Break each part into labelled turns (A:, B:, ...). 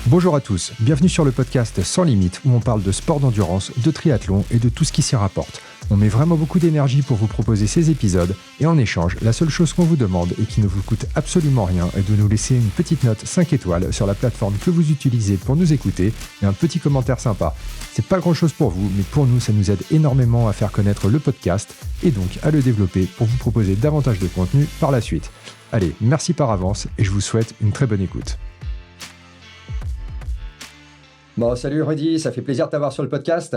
A: Bonjour à tous, bienvenue sur le podcast Sans Limite où on parle de sport d'endurance, de triathlon et de tout ce qui s'y rapporte. On met vraiment beaucoup d'énergie pour vous proposer ces épisodes et en échange, la seule chose qu'on vous demande et qui ne vous coûte absolument rien est de nous laisser une petite note 5 étoiles sur la plateforme que vous utilisez pour nous écouter et un petit commentaire sympa. C'est pas grand chose pour vous, mais pour nous ça nous aide énormément à faire connaître le podcast et donc à le développer pour vous proposer davantage de contenu par la suite. Allez, merci par avance et je vous souhaite une très bonne écoute.
B: Bon, salut Rudy, ça fait plaisir de t'avoir sur le podcast.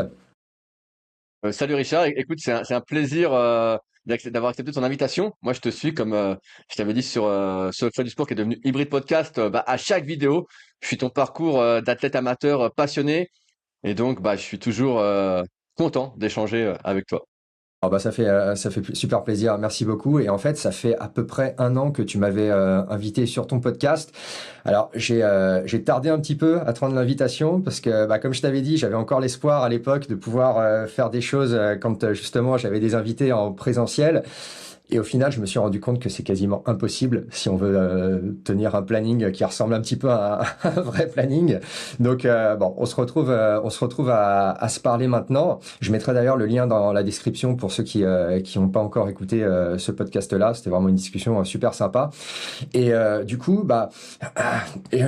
C: Salut Richard, écoute, c'est un plaisir d'avoir accepté ton invitation. Moi, je te suis comme je t'avais dit sur le Fun du Sport qui est devenu Hybride Podcast. À chaque vidéo, je suis ton parcours d'athlète amateur passionné et donc je suis toujours content d'échanger avec toi.
B: Ça fait super plaisir, merci beaucoup. Et en fait, ça fait à peu près 1 an que tu m'avais invité sur ton podcast. Alors, j'ai tardé un petit peu à te rendre l'invitation parce que, comme je t'avais dit, j'avais encore l'espoir à l'époque de pouvoir faire des choses quand justement j'avais des invités en présentiel. Et au final, je me suis rendu compte que c'est quasiment impossible si on veut tenir un planning qui ressemble un petit peu à un vrai planning. Donc, on se retrouve à se parler maintenant. Je mettrai d'ailleurs le lien dans la description pour ceux qui n'ont pas encore écouté ce podcast-là. C'était vraiment une discussion super sympa. Et du coup,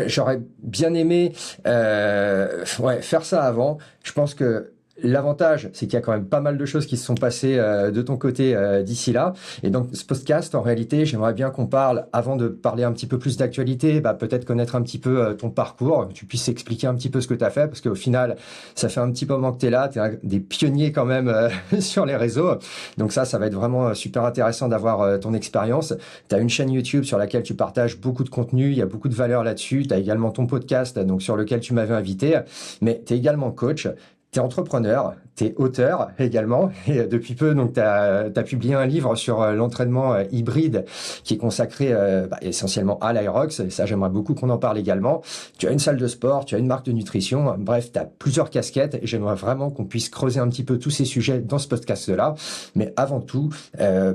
B: j'aurais bien aimé faire ça avant. Je pense que l'avantage, c'est qu'il y a quand même pas mal de choses qui se sont passées de ton côté d'ici là. Et donc, ce podcast, en réalité, j'aimerais bien qu'on parle, avant de parler un petit peu plus d'actualité, peut-être connaître un petit peu ton parcours, que tu puisses expliquer un petit peu ce que tu as fait, parce qu'au final, ça fait un petit moment que tu es là, tu es un des pionniers quand même sur les réseaux. Donc ça va être vraiment super intéressant d'avoir ton expérience. Tu as une chaîne YouTube sur laquelle tu partages beaucoup de contenu, il y a beaucoup de valeur là-dessus. Tu as également ton podcast donc sur lequel tu m'avais invité, mais tu es également coach. T'es entrepreneur, t'es auteur également, et depuis peu, donc t'as publié un livre sur l'entraînement hybride qui est consacré essentiellement à l'Aerox, et ça j'aimerais beaucoup qu'on en parle également. Tu as une salle de sport, tu as une marque de nutrition, bref, t'as plusieurs casquettes, et j'aimerais vraiment qu'on puisse creuser un petit peu tous ces sujets dans ce podcast-là. Mais avant tout,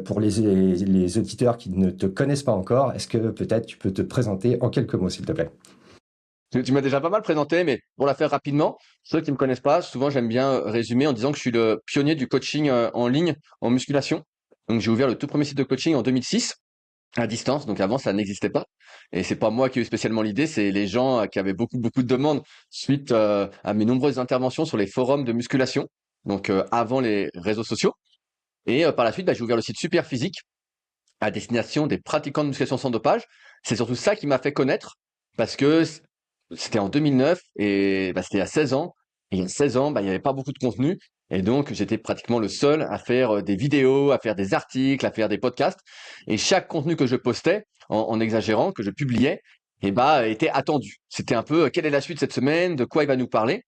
B: pour les auditeurs qui ne te connaissent pas encore, est-ce que peut-être tu peux te présenter en quelques mots, s'il te plaît?
C: Tu m'as déjà pas mal présenté, mais pour la faire rapidement, ceux qui me connaissent pas, souvent j'aime bien résumer en disant que je suis le pionnier du coaching en ligne en musculation. Donc j'ai ouvert le tout premier site de coaching en 2006 à distance, donc avant ça n'existait pas. Et c'est pas moi qui ai eu spécialement l'idée, c'est les gens qui avaient beaucoup de demandes suite à mes nombreuses interventions sur les forums de musculation, donc avant les réseaux sociaux. Et par la suite, j'ai ouvert le site Super Physique à destination des pratiquants de musculation sans dopage. C'est surtout ça qui m'a fait connaître parce que c'était en 2009 et c'était il y a 16 ans. Et il y a 16 ans, il n'y avait pas beaucoup de contenu. Et donc, j'étais pratiquement le seul à faire des vidéos, à faire des articles, à faire des podcasts. Et chaque contenu que je postais, en exagérant, que je publiais, était attendu. C'était un peu quelle est la suite cette semaine, de quoi il va nous parler.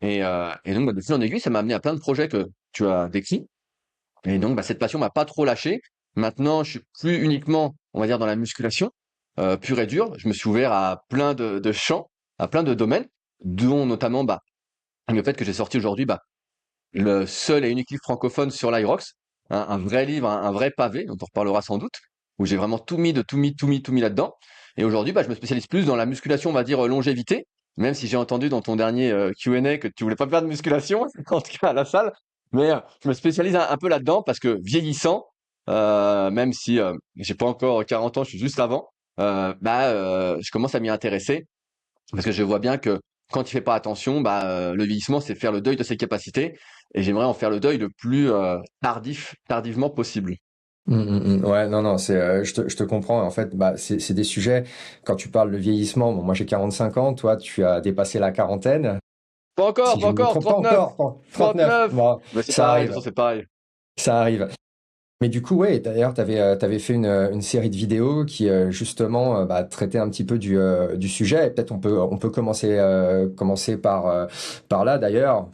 C: Et donc, de fil en aiguille, ça m'a amené à plein de projets que tu as décrits. Et donc, cette passion m'a pas trop lâché. Maintenant, je suis plus uniquement, on va dire, dans la musculation pure et dure. Je me suis ouvert à plein de champs, à plein de domaines, dont notamment le fait que j'ai sorti aujourd'hui le seul et unique livre francophone sur l'Irox, un vrai livre, un vrai pavé, dont on reparlera sans doute, où j'ai vraiment tout mis là-dedans. Et aujourd'hui, je me spécialise plus dans la musculation, on va dire longévité, même si j'ai entendu dans ton dernier Q&A que tu voulais pas faire de musculation, en tout cas à la salle. Mais je me spécialise un peu là-dedans parce que vieillissant, même si j'ai pas encore 40 ans, je suis juste avant, je commence à m'y intéresser parce que je vois bien que quand il fait pas attention, le vieillissement, c'est faire le deuil de ses capacités et j'aimerais en faire le deuil le plus tardivement possible.
B: Ouais, non, je te comprends. En fait, c'est des sujets, quand tu parles de vieillissement, bon, moi j'ai 45 ans, toi tu as dépassé la quarantaine. Si
C: Pas
B: je ne me
C: encore,
B: trompe pas
C: 39,
B: encore, 39.
C: 39.
B: Bon,
C: Mais c'est
B: ça
C: pareil, de toute
B: arrive,
C: façon, c'est pareil.
B: ça arrive. Mais du coup, ouais, d'ailleurs, t'avais fait une série de vidéos qui justement traitait un petit peu du sujet. Et peut-être on peut commencer par là d'ailleurs.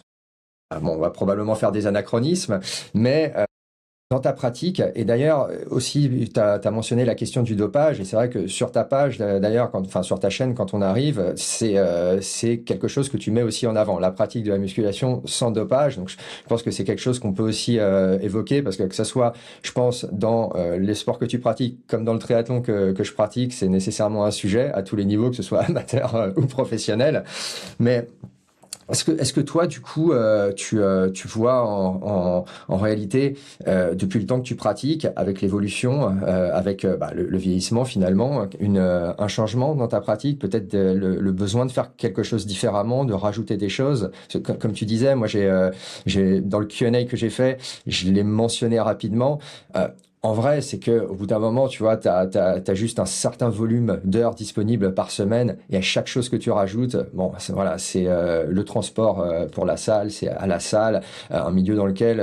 B: Bon, on va probablement faire des anachronismes, mais dans ta pratique, et d'ailleurs aussi, tu as mentionné la question du dopage, et c'est vrai que sur ta page, d'ailleurs, enfin sur ta chaîne, quand on arrive, c'est quelque chose que tu mets aussi en avant, la pratique de la musculation sans dopage. Donc je pense que c'est quelque chose qu'on peut aussi évoquer, parce que ce soit, je pense, dans les sports que tu pratiques, comme dans le triathlon que je pratique, c'est nécessairement un sujet à tous les niveaux, que ce soit amateur ou professionnel. Mais est-ce que toi, du coup, tu vois en réalité, depuis le temps que tu pratiques, avec l'évolution, avec le vieillissement finalement, un changement dans ta pratique, peut-être le besoin de faire quelque chose différemment, de rajouter des choses. Parce que, comme tu disais, moi j'ai dans le Q&A que j'ai fait, je l'ai mentionné rapidement. En vrai, c'est que au bout d'un moment, tu vois, t'as juste un certain volume d'heures disponibles par semaine, et à chaque chose que tu rajoutes, bon, voilà, c'est le transport pour la salle, c'est à la salle, un milieu dans lequel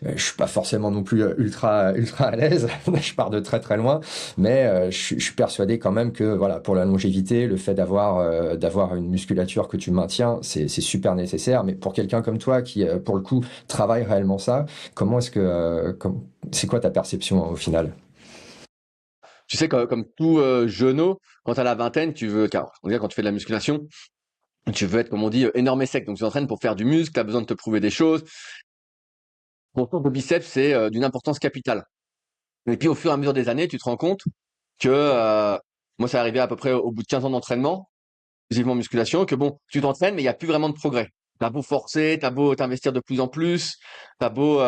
B: je suis pas forcément non plus ultra à l'aise. Je pars de très très loin, mais je suis persuadé quand même que voilà, pour la longévité, le fait d'avoir une musculature que tu maintiens, c'est super nécessaire. Mais pour quelqu'un comme toi qui, pour le coup, travaille réellement ça, comment est-ce que c'est quoi ta perception au final?
C: Tu sais, comme tout jeuneau, quand tu as la vingtaine, car on dirait quand tu fais de la musculation, tu veux être, comme on dit, énorme et sec. Donc tu t'entraînes pour faire du muscle, tu as besoin de te prouver des choses. Ton tour de biceps, c'est d'une importance capitale. Et puis au fur et à mesure des années, tu te rends compte que moi, ça arrivé à peu près au bout de 15 ans d'entraînement, exclusivement musculation, que bon, tu t'entraînes, mais il n'y a plus vraiment de progrès. T'as beau forcer, t'as beau t'investir de plus en plus, t'as beau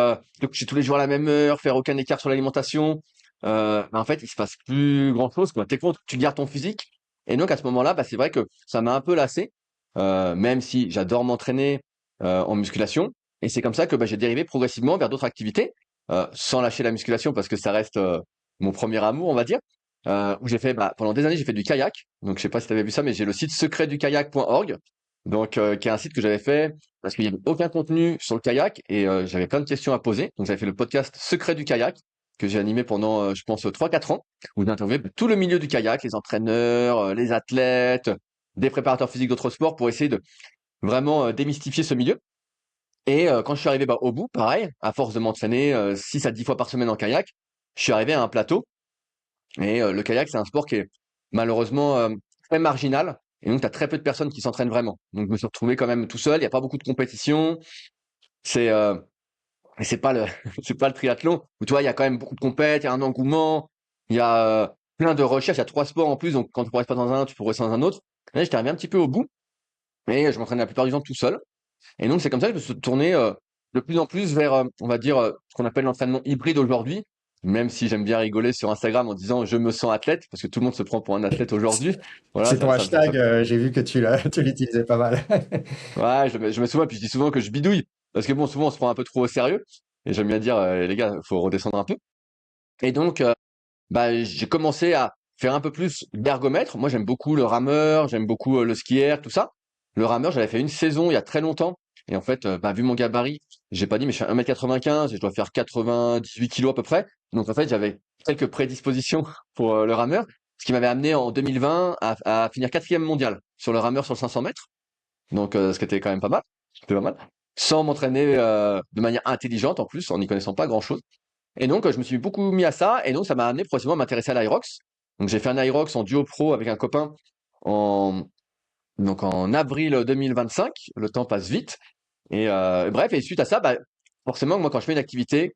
C: te coucher tous les jours à la même heure, faire aucun écart sur l'alimentation, en fait, il se passe plus grand-chose, quoi. T'es content, tu gardes ton physique. Et donc à ce moment-là, c'est vrai que ça m'a un peu lassé, même si j'adore m'entraîner en musculation. Et c'est comme ça que j'ai dérivé progressivement vers d'autres activités, sans lâcher la musculation parce que ça reste mon premier amour, on va dire. Où j'ai fait pendant des années j'ai fait du kayak. Donc je sais pas si tu avais vu ça, mais j'ai le site secretdukayak.org, donc qui est un site que j'avais fait parce qu'il y avait aucun contenu sur le kayak et j'avais plein de questions à poser. Donc j'avais fait le podcast Secret du kayak que j'ai animé pendant je pense 3-4 ans, où j'ai interviewé tout le milieu du kayak, les entraîneurs, les athlètes, des préparateurs physiques d'autres sports pour essayer de vraiment démystifier ce milieu. Et quand je suis arrivé au bout, pareil, à force de m'entraîner 6 à 10 fois par semaine en kayak, je suis arrivé à un plateau. Et le kayak, c'est un sport qui est malheureusement très marginal. Et donc, tu as très peu de personnes qui s'entraînent vraiment. Donc, je me suis retrouvé quand même tout seul. Il n'y a pas beaucoup de compétition. C'est et c'est pas le c'est pas le triathlon où tu vois, il y a quand même beaucoup de compètes, il y a un engouement, il y a plein de recherches. Il y a 3 sports en plus. Donc, quand tu progresses pas dans un, tu progresses dans un autre. Et là, j'étais arrivé un petit peu au bout. Et je m'entraînais la plupart du temps tout seul. Et donc, c'est comme ça que je me suis tourné de plus en plus vers, on va dire, ce qu'on appelle l'entraînement hybride aujourd'hui. Même si j'aime bien rigoler sur Instagram en disant je me sens athlète, parce que tout le monde se prend pour un athlète aujourd'hui. Voilà,
B: C'est ton
C: ça
B: hashtag, j'ai vu que tu l'utilisais pas mal.
C: ouais, je me souviens, puis je dis souvent que je bidouille. Parce que bon, souvent on se prend un peu trop au sérieux. Et j'aime bien dire, les gars, faut redescendre un peu. Et donc, j'ai commencé à faire un peu plus d'ergomètre. Moi, j'aime beaucoup le rameur, j'aime beaucoup le ski air, tout ça. Le rameur, j'avais fait une saison il y a très longtemps. Et en fait, vu mon gabarit, j'ai pas dit, mais je fais 1m95 et je dois faire 98 kilos à peu près. Donc en fait, j'avais quelques prédispositions pour le rameur, ce qui m'avait amené en 2020 à finir 4e mondial sur le rameur sur le 500 mètres. Donc ce qui était quand même pas mal. C'était pas mal. Sans m'entraîner de manière intelligente en plus, en n'y connaissant pas grand-chose. Et donc, je me suis beaucoup mis à ça, et donc ça m'a amené progressivement à m'intéresser à l'Aerox. Donc j'ai fait un Aerox en duo pro avec un copain en en avril 2025. Le temps passe vite. Et bref, et suite à ça, forcément, moi quand je fais une activité,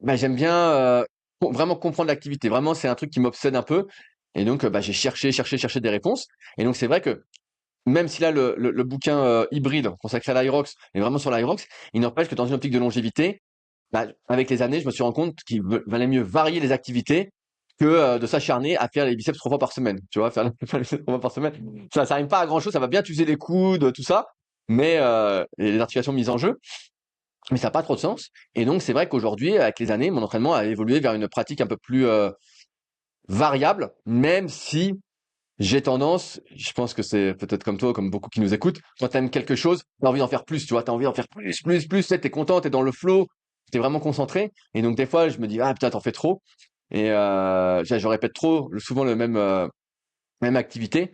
C: j'aime bien vraiment comprendre l'activité. Vraiment, c'est un truc qui m'obsède un peu. Et donc, j'ai cherché des réponses. Et donc c'est vrai que même si là le bouquin hybride consacré à l'Aerox est vraiment sur l'Aerox, il n'empêche que dans une optique de longévité, avec les années, je me suis rendu compte qu'il valait mieux varier les activités que de s'acharner à faire les biceps 3 fois par semaine. Tu vois, faire les biceps 3 fois par semaine, ça rime pas à grand chose. Ça va bien t'user les coudes, tout ça, mais et les articulations mises en jeu, mais ça n'a pas trop de sens. Et donc, c'est vrai qu'aujourd'hui, avec les années, mon entraînement a évolué vers une pratique un peu plus variable, même si j'ai tendance, je pense que c'est peut-être comme toi, comme beaucoup qui nous écoutent, quand tu aimes quelque chose, tu as envie d'en faire plus, tu vois, tu as envie d'en faire plus, tu sais, tu es content, tu es dans le flow, tu es vraiment concentré. Et donc, des fois, je me dis, ah putain, t'en fais trop. Et je répète trop, souvent le même activité.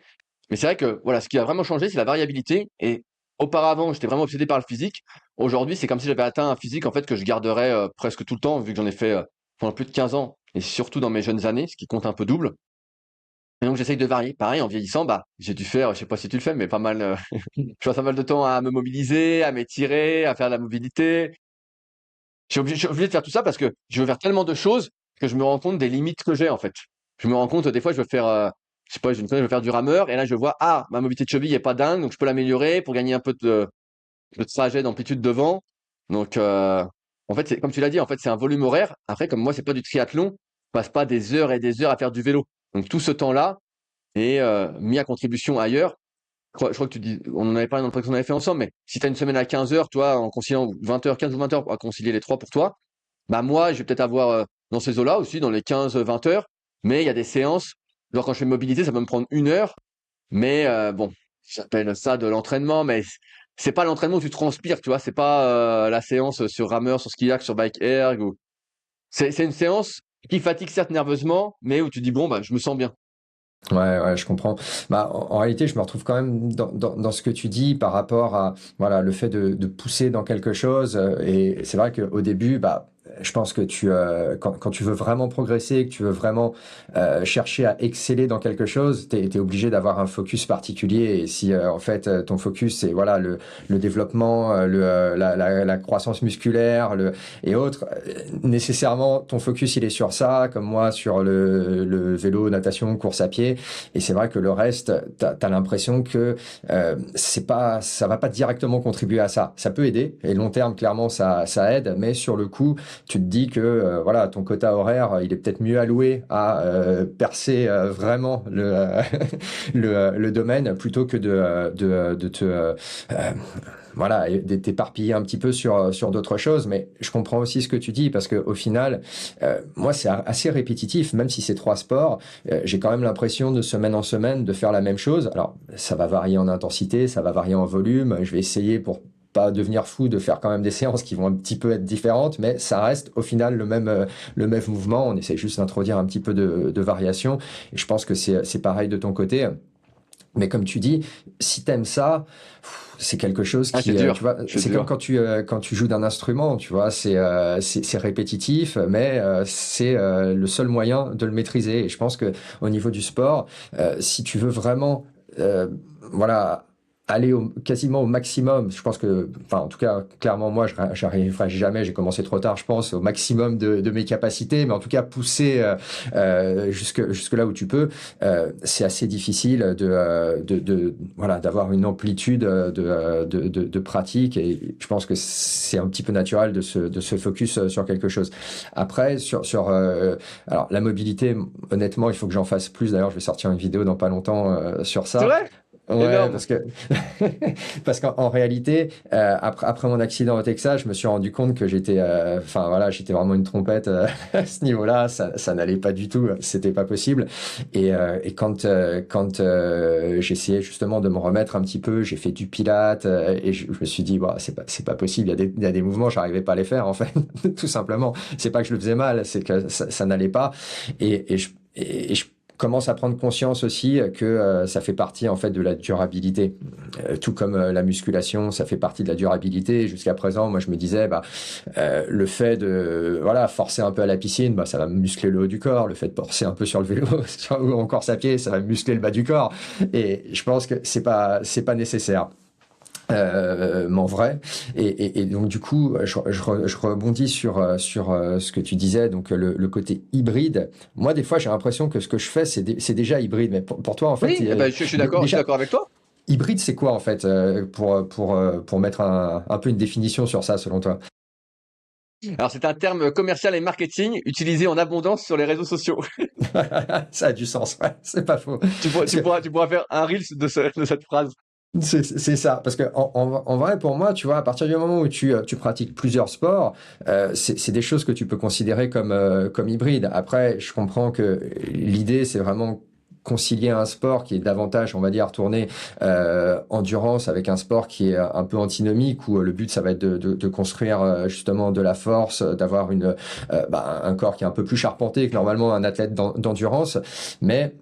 C: Mais c'est vrai que, voilà, ce qui a vraiment changé, c'est la variabilité. Et Auparavant, j'étais vraiment obsédé par le physique. Aujourd'hui, c'est comme si j'avais atteint un physique en fait que je garderais presque tout le temps, vu que j'en ai fait pendant plus de 15 ans, et surtout dans mes jeunes années, ce qui compte un peu double. Et donc j'essaye de varier. Pareil, en vieillissant, bah, j'ai dû faire, je sais pas si tu le fais, mais pas mal, je passe pas mal de temps à me mobiliser, à m'étirer, à faire de la mobilité. Je suis obligé de faire tout ça parce que je veux faire tellement de choses que je me rends compte des limites que j'ai en fait. Je me rends compte, des fois, je veux faire, je sais pas, je veux faire du rameur, et là, je vois, ah, ma mobilité de cheville est pas dingue, donc je peux l'améliorer pour gagner un peu de trajet d'amplitude devant. Donc, en fait, comme tu l'as dit, en fait, c'est un volume horaire. Après, comme moi, c'est pas du triathlon, je passe pas des heures et des heures à faire du vélo. Donc, tout ce temps-là est mis à contribution ailleurs. Je crois que tu dis, on en avait parlé dans le podcast qu'on avait fait ensemble, mais si tu as une semaine à 15 heures, toi, en conciliant 20 heures, 15 ou 20 heures à concilier les trois pour toi, bah moi, je vais peut-être avoir dans ces eaux-là aussi, dans les 15-20 heures, mais il y a des séances, genre quand je fais mobilité, ça peut me prendre 1 heure, mais bon, j'appelle ça de l'entraînement, mais c'est pas l'entraînement où tu transpires, tu vois, c'est pas la séance sur rameur, sur skiac, sur bike erg, ou... c'est une séance qui fatigue certes nerveusement, mais où tu dis, bon, bah, je me sens bien.
B: Ouais, je comprends. Bah, en réalité, je me retrouve quand même dans ce que tu dis par rapport à voilà le fait de pousser dans quelque chose. Et c'est vrai qu'au début, bah, je pense que quand tu veux vraiment progresser, que tu veux vraiment chercher à exceller dans quelque chose, t'es obligé d'avoir un focus particulier. Et si en fait ton focus c'est voilà le développement, la croissance musculaire, et autres, nécessairement ton focus il est sur ça, comme moi sur le vélo, natation, course à pied. Et c'est vrai que le reste, t'as l'impression que ça va pas directement contribuer à ça. Ça peut aider, et long terme, clairement, ça aide, mais sur le coup, tu te dis que voilà, ton quota horaire, il est peut-être mieux alloué à percer vraiment le domaine plutôt que de te voilà, et t'éparpiller un petit peu sur d'autres choses. Mais je comprends aussi ce que tu dis parce que au final, moi, c'est assez répétitif, même si c'est 3 sports. J'ai quand même l'impression de semaine en semaine de faire la même chose. Alors, ça va varier en intensité, ça va varier en volume. Je vais essayer pour pas devenir fou de faire quand même des séances qui vont un petit peu être différentes, mais ça reste au final le même mouvement. On essaie juste d'introduire un petit peu de variation. Et je pense que c'est pareil de ton côté. Mais comme tu dis, si t'aimes ça, c'est quelque chose
C: Ah,
B: qui,
C: c'est dur,
B: tu vois,
C: c'est
B: c'est comme
C: dur.
B: quand tu joues d'un instrument, tu vois, c'est répétitif, mais c'est le seul moyen de le maîtriser. Et je pense que au niveau du sport, si tu veux vraiment, euh, voilà, aller quasiment au maximum, je pense que, enfin, en tout cas, clairement, moi, j'arriverai jamais. J'ai commencé trop tard, je pense, au maximum de mes capacités, mais en tout cas, pousser jusque là où tu peux. C'est assez difficile voilà d'avoir une amplitude de pratique, et je pense que c'est un petit peu naturel de se focus sur quelque chose. Après alors la mobilité, honnêtement, il faut que j'en fasse plus. D'ailleurs, je vais sortir une vidéo dans pas longtemps sur
C: C'est
B: ça.
C: vrai?
B: Ouais,
C: Énorme.
B: parce qu'en réalité, après mon accident au Texas, je me suis rendu compte que enfin voilà, j'étais vraiment une trompette à ce niveau-là. Ça n'allait pas du tout, c'était pas possible. Et quand j'essayais justement de me remettre un petit peu, j'ai fait du pilates et je me suis dit, bah, c'est pas possible. Il y a des mouvements, j'arrivais pas à les faire en fait, tout simplement. C'est pas que je le faisais mal, c'est que ça n'allait pas. Et je commence à prendre conscience aussi que ça fait partie en fait de la durabilité. Tout comme la musculation, ça fait partie de la durabilité. Jusqu'à présent, moi je me disais, bah, le fait de voilà forcer un peu à la piscine, bah, ça va muscler le haut du corps. Le fait de forcer un peu sur le vélo ou en course à pied, ça va muscler le bas du corps. Et je pense que c'est pas nécessaire. En vrai. Et donc du coup, je rebondis sur ce que tu disais, donc le côté hybride. Moi, des fois, j'ai l'impression que ce que je fais, c'est déjà hybride. Mais pour toi, en fait,
C: Oui, eh ben, je suis
B: déjà,
C: d'accord avec toi.
B: hybride, c'est quoi en fait pour mettre un peu une définition sur ça, selon toi?
C: Alors, c'est un terme commercial et marketing utilisé en abondance sur les réseaux sociaux.
B: Ça a du sens, ouais, c'est pas faux.
C: Tu pourras,
B: Parce
C: tu
B: que
C: pourras, tu pourras faire un reel de cette phrase.
B: c'est ça, parce que en vrai, pour moi, tu vois, à partir du moment où tu pratiques plusieurs sports, c'est des choses que tu peux considérer comme hybrides. Après, je comprends que l'idée, c'est vraiment concilier un sport qui est davantage, on va dire, tourné endurance avec un sport qui est un peu antinomique, où le but, ça va être de construire justement de la force, d'avoir un corps qui est un peu plus charpenté que normalement un athlète d'endurance. Mais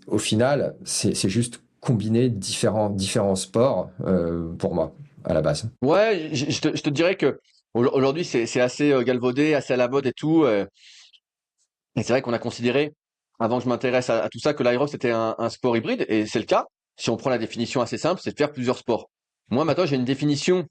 B: au final, c'est juste combiner différents sports pour moi à la base.
C: Ouais, je te dirais que aujourd'hui, c'est assez galvaudé, assez à la mode et tout. Et c'est vrai qu'on a considéré, avant que je m'intéresse à tout ça, que l'aérob c'était un sport hybride, et c'est le cas. Si on prend la définition assez simple, c'est de faire plusieurs sports. Moi, maintenant, j'ai une définition.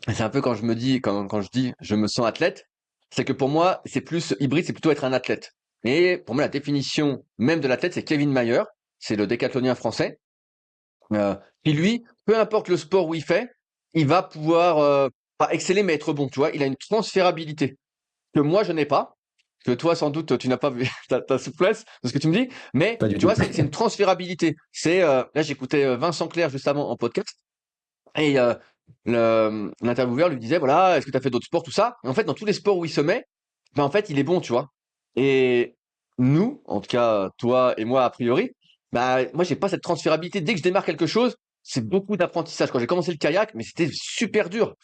C: C'est un peu quand je me dis, quand je dis je me sens athlète, c'est que pour moi, c'est plus hybride, c'est plutôt être un athlète. Et pour moi, la définition même de l'athlète, c'est Kevin Mayer, c'est le décathlonien français, qui lui, peu importe le sport où il fait, il va pouvoir pas exceller mais être bon. Tu vois, il a une transférabilité que moi je n'ai pas, que toi sans doute tu n'as pas vu ta souplesse de ce que tu me dis, mais
B: Pas du
C: tu
B: tout.
C: vois, c'est une transférabilité. C'est là j'écoutais Vincent Clerc juste avant en podcast, et l'intervieweur lui disait voilà, est-ce que tu as fait d'autres sports, tout ça. Et en fait, dans tous les sports où il se met, ben en fait, il est bon, tu vois. Et nous, en tout cas toi et moi a priori, bah moi j'ai pas cette transférabilité. Dès que je démarre quelque chose, c'est beaucoup d'apprentissage. Quand j'ai commencé le kayak, mais c'était super dur.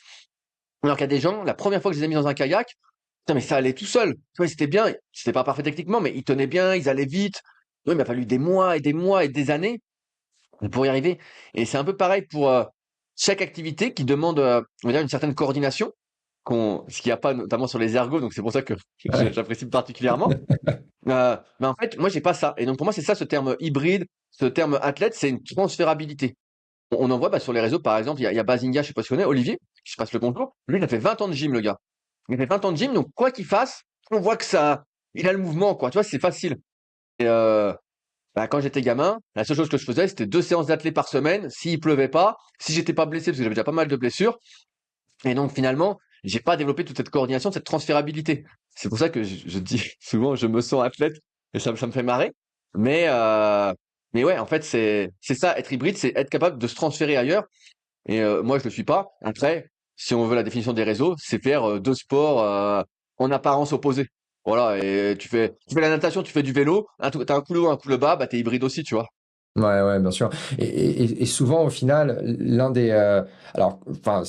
C: Alors qu'il y a des gens, la première fois que je les ai mis dans un kayak, putain, mais ça allait tout seul. Tu vois, c'était bien. C'était pas parfait techniquement, mais ils tenaient bien, ils allaient vite. Oui, il m'a fallu des mois et des mois et des années pour y arriver. Et c'est un peu pareil pour chaque activité qui demande, on va dire, une certaine coordination, ce qu'il n'y a pas notamment sur les ergots. Donc c'est pour ça que
B: Ouais.
C: j'apprécie particulièrement. Mais en fait, moi, j'ai pas ça. Et donc pour moi, c'est ça, ce terme hybride, ce terme athlète, c'est une transférabilité. On en voit sur les réseaux, par exemple, il y a Bazinga, je sais pas si tu connais, Olivier, qui se passe le bonjour. Lui, il a fait 20 ans de gym, le gars. Il a fait 20 ans de gym, donc quoi qu'il fasse, on voit que ça, il a le mouvement, quoi. Tu vois, c'est facile. Et quand j'étais gamin, la seule chose que je faisais, c'était 2 séances d'athlé par semaine. S'il pleuvait pas, si j'étais pas blessé, parce que j'avais déjà pas mal de blessures. Et donc finalement, j'ai pas développé toute cette coordination, cette transférabilité. C'est pour ça que je dis souvent, je me sens athlète, et ça me fait marrer. Mais mais ouais, en fait, c'est ça, être hybride, c'est être capable de se transférer ailleurs. Et moi, je le suis pas. Après, si on veut la définition des réseaux, c'est faire deux sports en apparence opposés. Voilà, et tu fais la natation, tu fais du vélo, t'as un coup le haut, un coup le bas, bah t'es hybride aussi, tu vois.
B: Ouais, ouais, bien sûr. Et souvent, au final, l'un des, alors, enfin,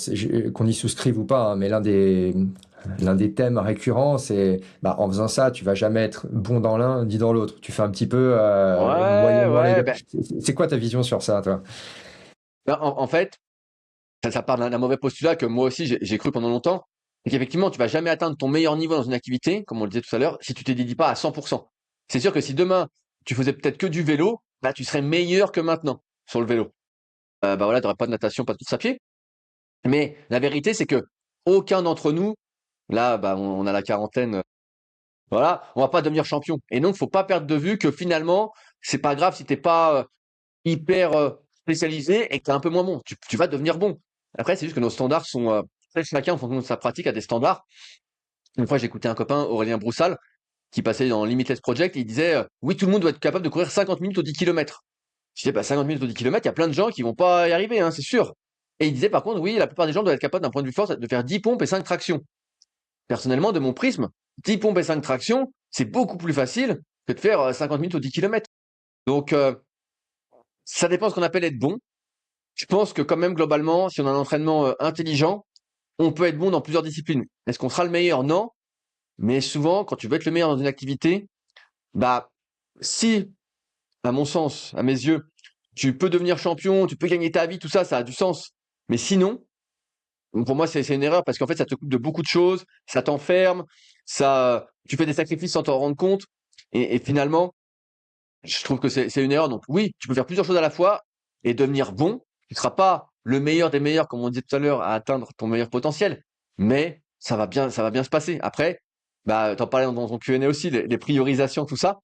B: qu'on y souscrive ou pas, hein, mais l'un des thèmes récurrents, c'est, bah, en faisant ça, tu vas jamais être bon dans l'un ni dans l'autre. Tu fais un petit peu
C: Ouais,
B: moyennement les
C: ouais,
B: deux.
C: ben,
B: C'est quoi ta vision sur ça, toi?
C: en fait, ça part d'un mauvais postulat que moi aussi j'ai cru pendant longtemps, c'est qu'effectivement, tu vas jamais atteindre ton meilleur niveau dans une activité, comme on le disait tout à l'heure, si tu te dédies pas à 100%. C'est sûr que si demain, tu faisais peut-être que du vélo, bah tu serais meilleur que maintenant sur le vélo. Bah voilà, t'aurais pas de natation, pas de course à pied. Mais la vérité, c'est que aucun d'entre nous, là, bah, on a la quarantaine, voilà, on va pas devenir champion. Et donc, faut pas perdre de vue que finalement, c'est pas grave si t'es pas hyper spécialisé et que t'es un peu moins bon. Tu vas devenir bon. Après, c'est juste que nos standards sont chacun en fonction de sa pratique a des standards. Une fois, j'écoutais un copain, Aurélien Broussal, qui passait dans Limitless Project, et il disait oui, tout le monde doit être capable de courir 50 minutes au 10 km. Je disais bah 50 minutes au 10 km, il y a plein de gens qui vont pas y arriver, hein, c'est sûr. Et il disait par contre, oui, la plupart des gens doivent être capables d'un point de vue force de faire 10 pompes et 5 tractions. Personnellement, de mon prisme, 10 pompes et 5 tractions, c'est beaucoup plus facile que de faire 50 minutes au 10 km. Donc, ça dépend de ce qu'on appelle être bon. Je pense que quand même, globalement, si on a un entraînement intelligent, on peut être bon dans plusieurs disciplines. Est-ce qu'on sera le meilleur? Non. Mais souvent, quand tu veux être le meilleur dans une activité, bah, si, à mon sens, à mes yeux, tu peux devenir champion, tu peux gagner ta vie, tout ça, ça a du sens. Mais sinon, pour moi, c'est une erreur parce qu'en fait, ça te coupe de beaucoup de choses, ça t'enferme, tu fais des sacrifices sans t'en rendre compte. Et finalement, je trouve que c'est une erreur. Donc oui, tu peux faire plusieurs choses à la fois et devenir bon. Tu ne seras pas le meilleur des meilleurs, comme on disait tout à l'heure, à atteindre ton meilleur potentiel. Mais ça va bien se passer. Après, bah, t'en parlais dans ton Q&A aussi, les priorisations, tout ça.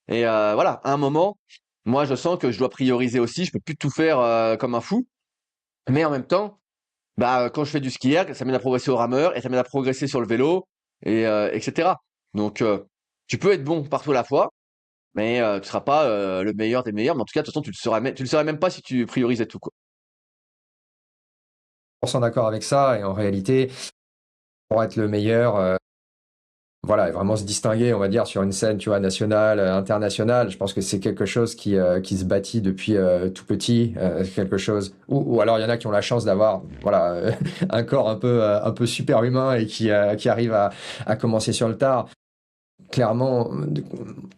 C: Et voilà, à un moment, moi, je sens que je dois prioriser aussi. Je peux plus tout faire comme un fou. Mais en même temps, bah, quand je fais du ski erg, ça m'aide à progresser au rameur et ça m'aide à progresser sur le vélo et etc. Donc, tu peux être bon partout à la fois, mais tu seras pas le meilleur des meilleurs. Mais en tout cas, de toute façon, tu le seras même pas si tu priorisais tout, quoi.
B: 100% d'accord avec ça. Et en réalité, pour être le meilleur, voilà, et vraiment se distinguer, on va dire, sur une scène, tu vois, nationale, internationale. Je pense que c'est quelque chose qui se bâtit depuis tout petit, quelque chose. Ou alors il y en a qui ont la chance d'avoir, voilà, un corps un peu super humain et qui arrive à commencer sur le tard. clairement,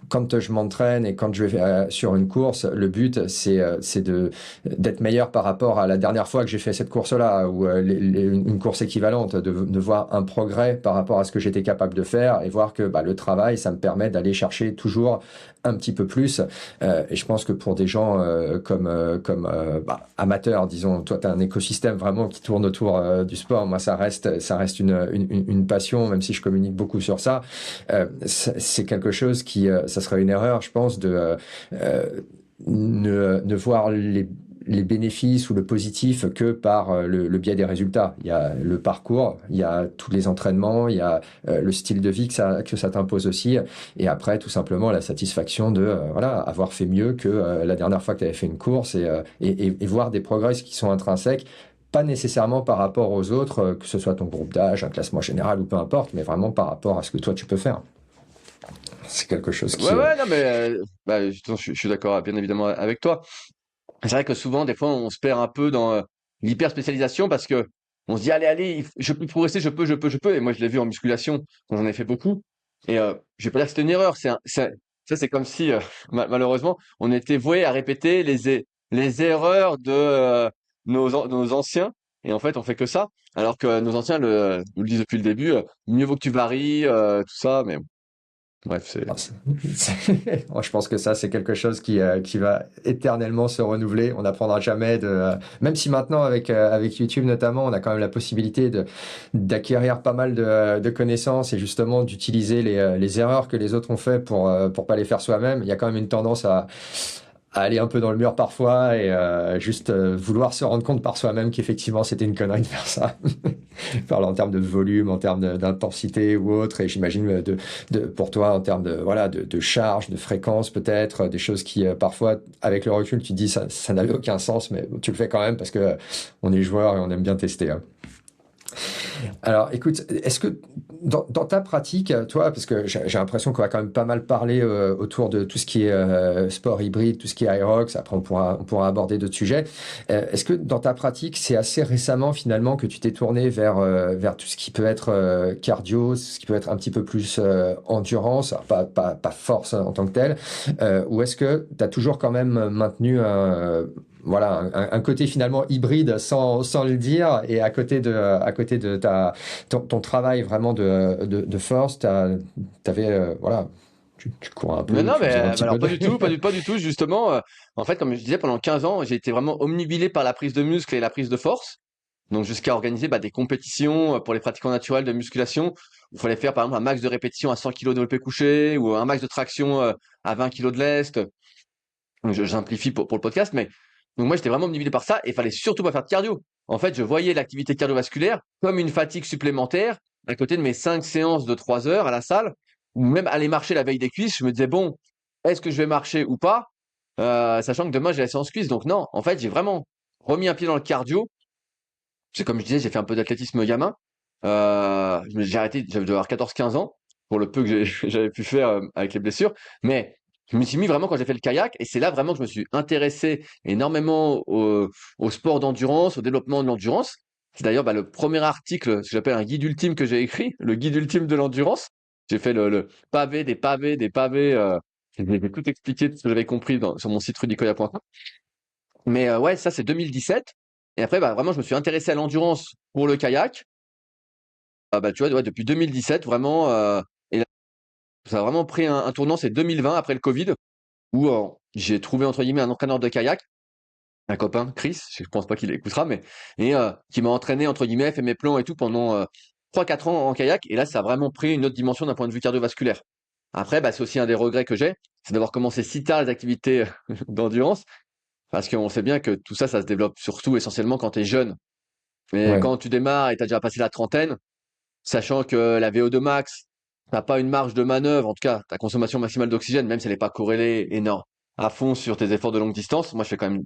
B: quand je m'entraîne et quand je vais sur une course, le but, c'est d'être meilleur par rapport à la dernière fois que j'ai fait cette course-là, ou une course équivalente, de voir un progrès par rapport à ce que j'étais capable de faire et voir que le travail, ça me permet d'aller chercher toujours un petit peu plus. Et je pense que pour des gens comme amateurs, disons, toi, tu as un écosystème vraiment qui tourne autour du sport. Moi, ça reste une passion, même si je communique beaucoup sur ça. C'est quelque chose qui, ça serait une erreur, je pense, de ne voir les bénéfices ou le positif que par le biais des résultats. Il y a le parcours, il y a tous les entraînements, il y a le style de vie que ça t'impose aussi, et après tout simplement la satisfaction de avoir fait mieux que la dernière fois que tu avais fait une course, et voir des progrès qui sont intrinsèques, pas nécessairement par rapport aux autres, que ce soit ton groupe d'âge, un classement général ou peu importe, mais vraiment par rapport à ce que toi tu peux faire. C'est quelque chose qui...
C: Ouais, non, mais justement, je suis d'accord, bien évidemment, avec toi. C'est vrai que souvent, des fois, on se perd un peu dans l'hyper spécialisation parce que on se dit, allez, je peux progresser, je peux. Et moi, je l'ai vu en musculation, quand j'en ai fait beaucoup. Et je vais pas dire que c'était une erreur. Ça, c'est comme si, malheureusement, on était voué à répéter les erreurs de nos anciens. Et en fait, on fait que ça. Alors que nos anciens nous le disent depuis le début, mieux vaut que tu varies, tout ça. Mais bref, c'est.
B: Alors, moi, je pense que ça, c'est quelque chose qui va éternellement se renouveler. On n'apprendra jamais même si maintenant, avec YouTube notamment, on a quand même la possibilité d'acquérir pas mal de connaissances et justement d'utiliser les erreurs que les autres ont fait pour pas les faire soi-même. Il y a quand même une tendance à aller un peu dans le mur parfois et juste vouloir se rendre compte par soi-même qu'effectivement c'était une connerie de faire ça. Parle en termes de volume, en termes d'intensité ou autre, et j'imagine pour toi en termes de charge, de fréquence peut-être, des choses qui parfois avec le recul tu te dis ça n'avait aucun sens, mais tu le fais quand même parce que on est joueur et on aime bien tester, hein. Alors, écoute, est-ce que dans ta pratique, toi, parce que j'ai l'impression qu'on va quand même pas mal parler autour de tout ce qui est sport hybride, tout ce qui est Aerox, après on pourra aborder d'autres sujets. Est-ce que dans ta pratique, c'est assez récemment finalement que tu t'es tourné vers tout ce qui peut être cardio, ce qui peut être un petit peu plus endurance, alors pas force en tant que telle, ou est-ce que tu as toujours quand même maintenu un côté finalement hybride sans le dire, et à côté de ton travail vraiment de force, t'avais tu cours un peu,
C: Non,
B: tu
C: mais
B: faisais un petit
C: alors
B: peu
C: pas
B: de...
C: du tout, pas du tout. Justement, en fait, comme je disais, pendant 15 ans, j'ai été vraiment omnubilé par la prise de muscle et la prise de force. Donc jusqu'à organiser des compétitions pour les pratiquants naturels de musculation. Il fallait faire par exemple un max de répétition à 100 kg de développé couché ou un max de traction à 20 kg de lest. Donc, je simplifie pour le podcast, mais donc moi j'étais vraiment omnibulé par ça et il fallait surtout pas faire de cardio. En fait, je voyais l'activité cardiovasculaire comme une fatigue supplémentaire à côté de mes 5 séances de 3 heures à la salle, ou même aller marcher la veille des cuisses. Je me disais, bon, est-ce que je vais marcher ou pas, sachant que demain j'ai la séance cuisse. Donc non, en fait, j'ai vraiment remis un pied dans le cardio. C'est comme je disais, j'ai fait un peu d'athlétisme gamin. J'ai arrêté, j'avais dû avoir 14-15 ans, pour le peu que j'avais pu faire avec les blessures. Mais je me suis mis vraiment quand j'ai fait le kayak, et c'est là vraiment que je me suis intéressé énormément au sport d'endurance, au développement de l'endurance. C'est d'ailleurs le premier article, ce que j'appelle un guide ultime que j'ai écrit, le guide ultime de l'endurance. J'ai fait le pavé des pavés des pavés. J'ai tout expliqué, tout ce que j'avais compris sur mon site rudicoya.com. Mais ouais, ça c'est 2017. Et après, vraiment, je me suis intéressé à l'endurance pour le kayak. Tu vois, ouais, depuis 2017, vraiment, et là, ça a vraiment pris un tournant, c'est 2020, après le Covid, où j'ai trouvé, entre guillemets, un entraîneur de kayak, un copain, Chris, je pense pas qu'il écoutera, mais qui m'a entraîné, entre guillemets, fait mes plans et tout pendant 3-4 ans en kayak. Et là, ça a vraiment pris une autre dimension d'un point de vue cardiovasculaire. Après, c'est aussi un des regrets que j'ai, c'est d'avoir commencé si tard les activités d'endurance, parce qu'on sait bien que tout ça, ça se développe surtout essentiellement quand tu es jeune. Mais
B: Ouais.
C: quand tu démarres et tu as déjà passé la trentaine, sachant que la VO2 max, t'as pas une marge de manœuvre, en tout cas, ta consommation maximale d'oxygène, même si elle n'est pas corrélée énorme à fond sur tes efforts de longue distance. Moi, je fais quand même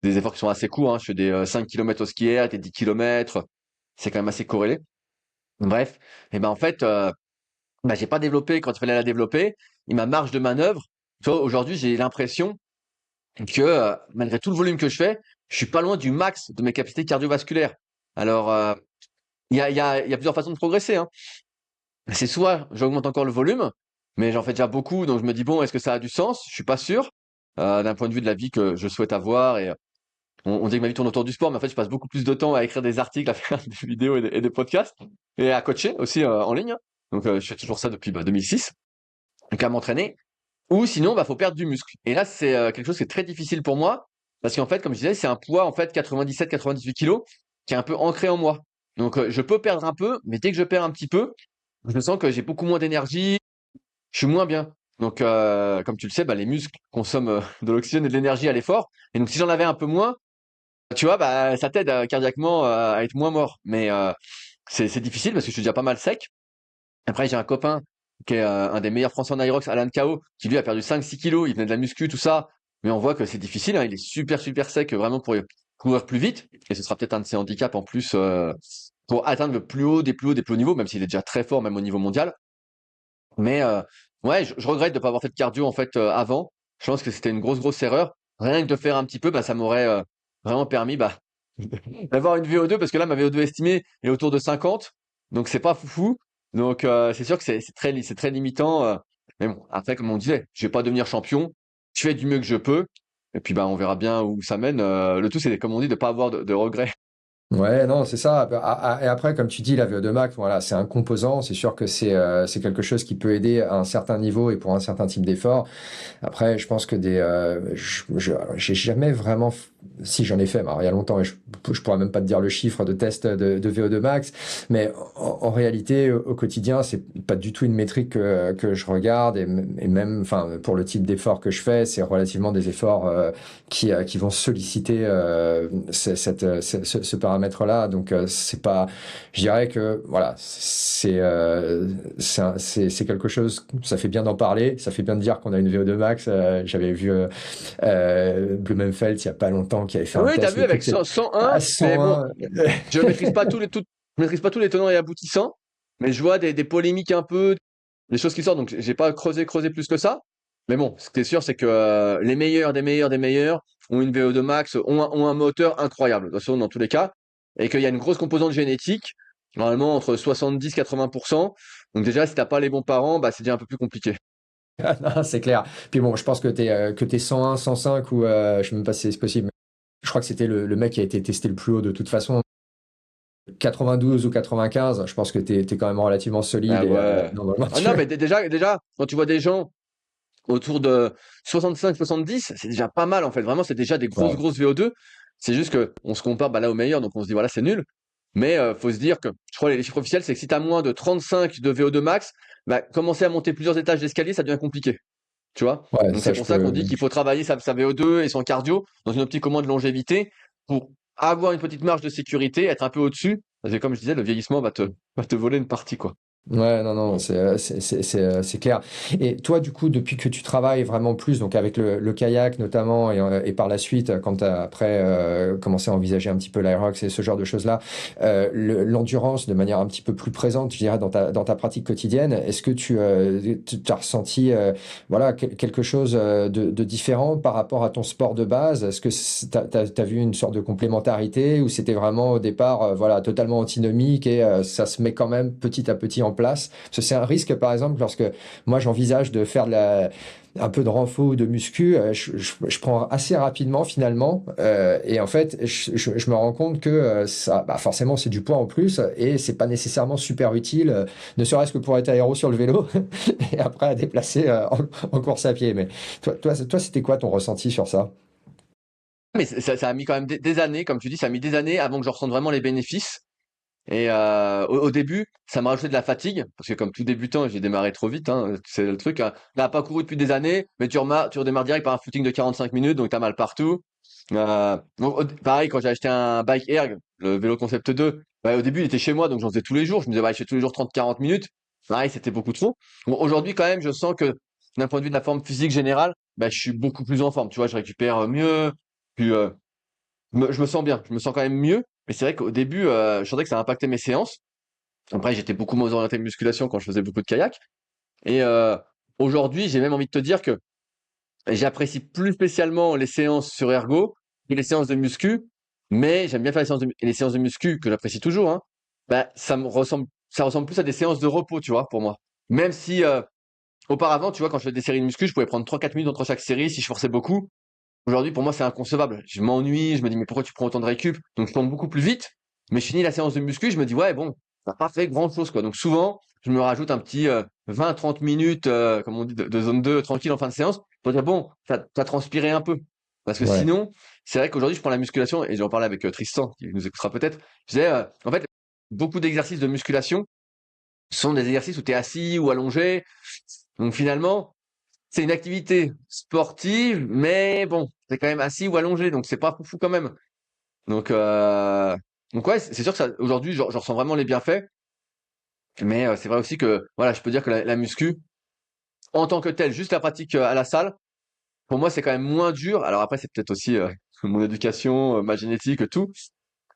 C: des efforts qui sont assez courts, hein. Je fais des 5 km au ski air, des 10 km. C'est quand même assez corrélé. Bref. Et en fait, j'ai pas développé quand il fallait la développer. Et ma marge de manœuvre, tu vois, aujourd'hui, j'ai l'impression que, malgré tout le volume que je fais, je suis pas loin du max de mes capacités cardiovasculaires. Alors, il y a plusieurs façons de progresser, hein. c'est soit j'augmente encore le volume, mais j'en fais déjà beaucoup, donc je me dis bon, est-ce que ça a du sens? Je suis pas sûr, d'un point de vue de la vie que je souhaite avoir. Et on dit que ma vie tourne autour du sport, mais en fait, je passe beaucoup plus de temps à écrire des articles, à faire des vidéos et des podcasts, et à coacher aussi en ligne, hein. Donc, je fais toujours ça depuis 2006, donc à m'entraîner. Ou sinon, faut perdre du muscle. Et là, c'est quelque chose qui est très difficile pour moi, parce qu'en fait, comme je disais, c'est un poids en fait 97-98 kilos qui est un peu ancré en moi. Donc, je peux perdre un peu, mais dès que je perds un petit peu, je sens que j'ai beaucoup moins d'énergie, je suis moins bien. Donc, comme tu le sais, les muscles consomment de l'oxygène et de l'énergie à l'effort. Et donc, si j'en avais un peu moins, tu vois, ça t'aide cardiaquement à être moins mort. Mais c'est difficile parce que je suis déjà pas mal sec. Après, j'ai un copain qui est un des meilleurs Français en Aerox, Alan Kao, qui lui a perdu 5-6 kilos. Il venait de la muscu, tout ça. Mais on voit que c'est difficile, hein. Il est super, super sec, vraiment pour courir plus vite. Et ce sera peut-être un de ses handicaps en plus pour atteindre le plus haut des plus hauts des plus hauts niveaux, même s'il est déjà très fort, même au niveau mondial. Mais ouais, je regrette de pas avoir fait de cardio en fait avant. Je pense que c'était une grosse, grosse erreur. Rien que de faire un petit peu, ça m'aurait vraiment permis d'avoir une VO2 parce que là, ma VO2 estimée est autour de 50. Donc, c'est pas foufou. Donc, c'est sûr que c'est très limitant. Mais bon, après, comme on disait, je vais pas devenir champion. Je fais du mieux que je peux. Et puis, on verra bien où ça mène. Le tout, c'est, comme on dit, de pas avoir de regrets.
B: Ouais, non, c'est ça. Et après, comme tu dis, la VO2 max, voilà, c'est un composant. C'est sûr que c'est quelque chose qui peut aider à un certain niveau et pour un certain type d'effort. Après, je pense que j'ai jamais vraiment, si j'en ai fait, mais alors, il y a longtemps, et je pourrais même pas te dire le chiffre de test de VO2 max, mais en réalité, au quotidien, c'est pas du tout une métrique que je regarde, et même, enfin, pour le type d'effort que je fais, c'est relativement des efforts qui vont solliciter ce paramètre-là. Donc, c'est pas, je dirais que voilà, c'est quelque chose. Ça fait bien d'en parler, ça fait bien de dire qu'on a une VO2 max. J'avais vu Blumenfeld il y a pas longtemps qui avait fait un
C: Oui, t'as
B: test.
C: vu,
B: Le truc
C: avec
B: c'est
C: 101,
B: à
C: mais bon,
B: 101.
C: je maîtrise pas je maîtrise pas tous les tenants et aboutissants, mais je vois des polémiques un peu, des choses qui sortent, donc j'ai pas creusé plus que ça. Mais bon, ce qui est sûr, c'est que les meilleurs des meilleurs des meilleurs ont une VO2 max, ont un moteur incroyable, de toute façon, dans tous les cas, et qu'il y a une grosse composante génétique, normalement entre 70-80%. Donc déjà, si t'as pas les bons parents, c'est déjà un peu plus compliqué.
B: Ah, non, c'est clair. Puis bon, je pense que t'es 101, 105 ou je sais même pas si c'est possible. Je crois que c'était le mec qui a été testé le plus haut de toute façon. 92 ou 95, je pense que t'es quand même relativement solide
C: Ah
B: et
C: ouais.
B: normalement
C: Ah
B: tu.
C: non, mais déjà, quand tu vois des gens autour de 65-70, c'est déjà pas mal en fait. Vraiment, c'est déjà des grosses,
B: Ouais.
C: grosses VO2. C'est juste que on se compare là au meilleur, donc on se dit voilà, c'est nul. Mais faut se dire que, je crois, les chiffres officiels, c'est que si tu as moins de 35 de VO2 max, commencer à monter plusieurs étages d'escalier, ça devient compliqué. Tu vois?
B: Ouais,
C: Donc
B: ça
C: c'est
B: je
C: pour ça qu'on
B: peux.
C: dit qu'il faut travailler sa VO2 et son cardio dans une optique au moins de longévité pour avoir une petite marge de sécurité, être un peu au-dessus. Parce que comme je disais, le vieillissement va te voler une partie, quoi.
B: Ouais, non, non, c'est clair. Et toi, du coup, depuis que tu travailles vraiment plus, donc avec le kayak notamment, et par la suite, quand tu as après commencé à envisager un petit peu l'Aerox et ce genre de choses-là, l'endurance de manière un petit peu plus présente, je dirais, dans ta pratique quotidienne, est-ce que tu as ressenti voilà, quelque chose de différent par rapport à ton sport de base? Est-ce que tu as vu une sorte de complémentarité ou c'était vraiment au départ voilà, totalement antinomique et ça se met quand même petit à petit en place? Parce que c'est un risque, par exemple, lorsque moi j'envisage de faire un peu de renfo ou de muscu, je prends assez rapidement finalement, et en fait je me rends compte que ça, forcément c'est du poids en plus et c'est pas nécessairement super utile, ne serait-ce que pour être aéro sur le vélo et après à déplacer en course à pied. Mais toi c'était quoi ton ressenti sur ça?
C: Mais ça a mis quand même des années, comme tu dis, ça a mis des années avant que je ressente vraiment les bénéfices. Et au début, ça m'a rajouté de la fatigue, parce que comme tout débutant, j'ai démarré trop vite, hein, c'est le truc, hein. On n'a pas couru depuis des années, mais tu redémarres direct par un footing de 45 minutes, donc t'as mal partout. Donc, pareil, quand j'ai acheté un bike erg, le vélo concept 2, au début, il était chez moi, donc j'en faisais tous les jours. Je me disais, je fais tous les jours 30-40 minutes. Pareil, c'était beaucoup trop. Bon, aujourd'hui, quand même, je sens que d'un point de vue de la forme physique générale, je suis beaucoup plus en forme. Tu vois, je récupère mieux, puis je me sens bien, je me sens quand même mieux. Mais c'est vrai qu'au début, je sentais que ça impactait mes séances. Après, j'étais beaucoup moins orienté musculation quand je faisais beaucoup de kayak. Et aujourd'hui, j'ai même envie de te dire que j'apprécie plus spécialement les séances sur ergo que les séances de muscu, mais j'aime bien faire les séances de muscu que j'apprécie toujours, hein. Ça me ressemble ça ressemble plus à des séances de repos, tu vois, pour moi. Même si, auparavant, tu vois, quand je faisais des séries de muscu, je pouvais prendre 3-4 minutes entre chaque série si je forçais beaucoup. Aujourd'hui, pour moi, c'est inconcevable. Je m'ennuie, je me dis, mais pourquoi tu prends autant de récup? Donc, je tombe beaucoup plus vite. Mais je finis la séance de muscu, je me dis, ouais, bon, t'as pas fait grand-chose, quoi. Donc, souvent, je me rajoute un petit 20-30 minutes, comme on dit, de zone 2 tranquille en fin de séance, pour dire, bon, t'as transpiré un peu. Parce que
B: Ouais.
C: sinon, c'est vrai qu'aujourd'hui, je prends la musculation, et j'en parlais avec Tristan, qui nous écoutera peut-être. Je disais, en fait, beaucoup d'exercices de musculation sont des exercices où tu es assis ou allongé. Donc, finalement, c'est une activité sportive, mais bon, c'est quand même assis ou allongé, donc c'est pas foufou quand même. Donc, donc ouais, c'est sûr que ça, aujourd'hui, je ressens vraiment les bienfaits, mais c'est vrai aussi que, voilà, je peux dire que la muscu, en tant que telle, juste la pratique à la salle, pour moi, c'est quand même moins dur. Alors après, c'est peut-être aussi mon éducation, ma génétique, tout,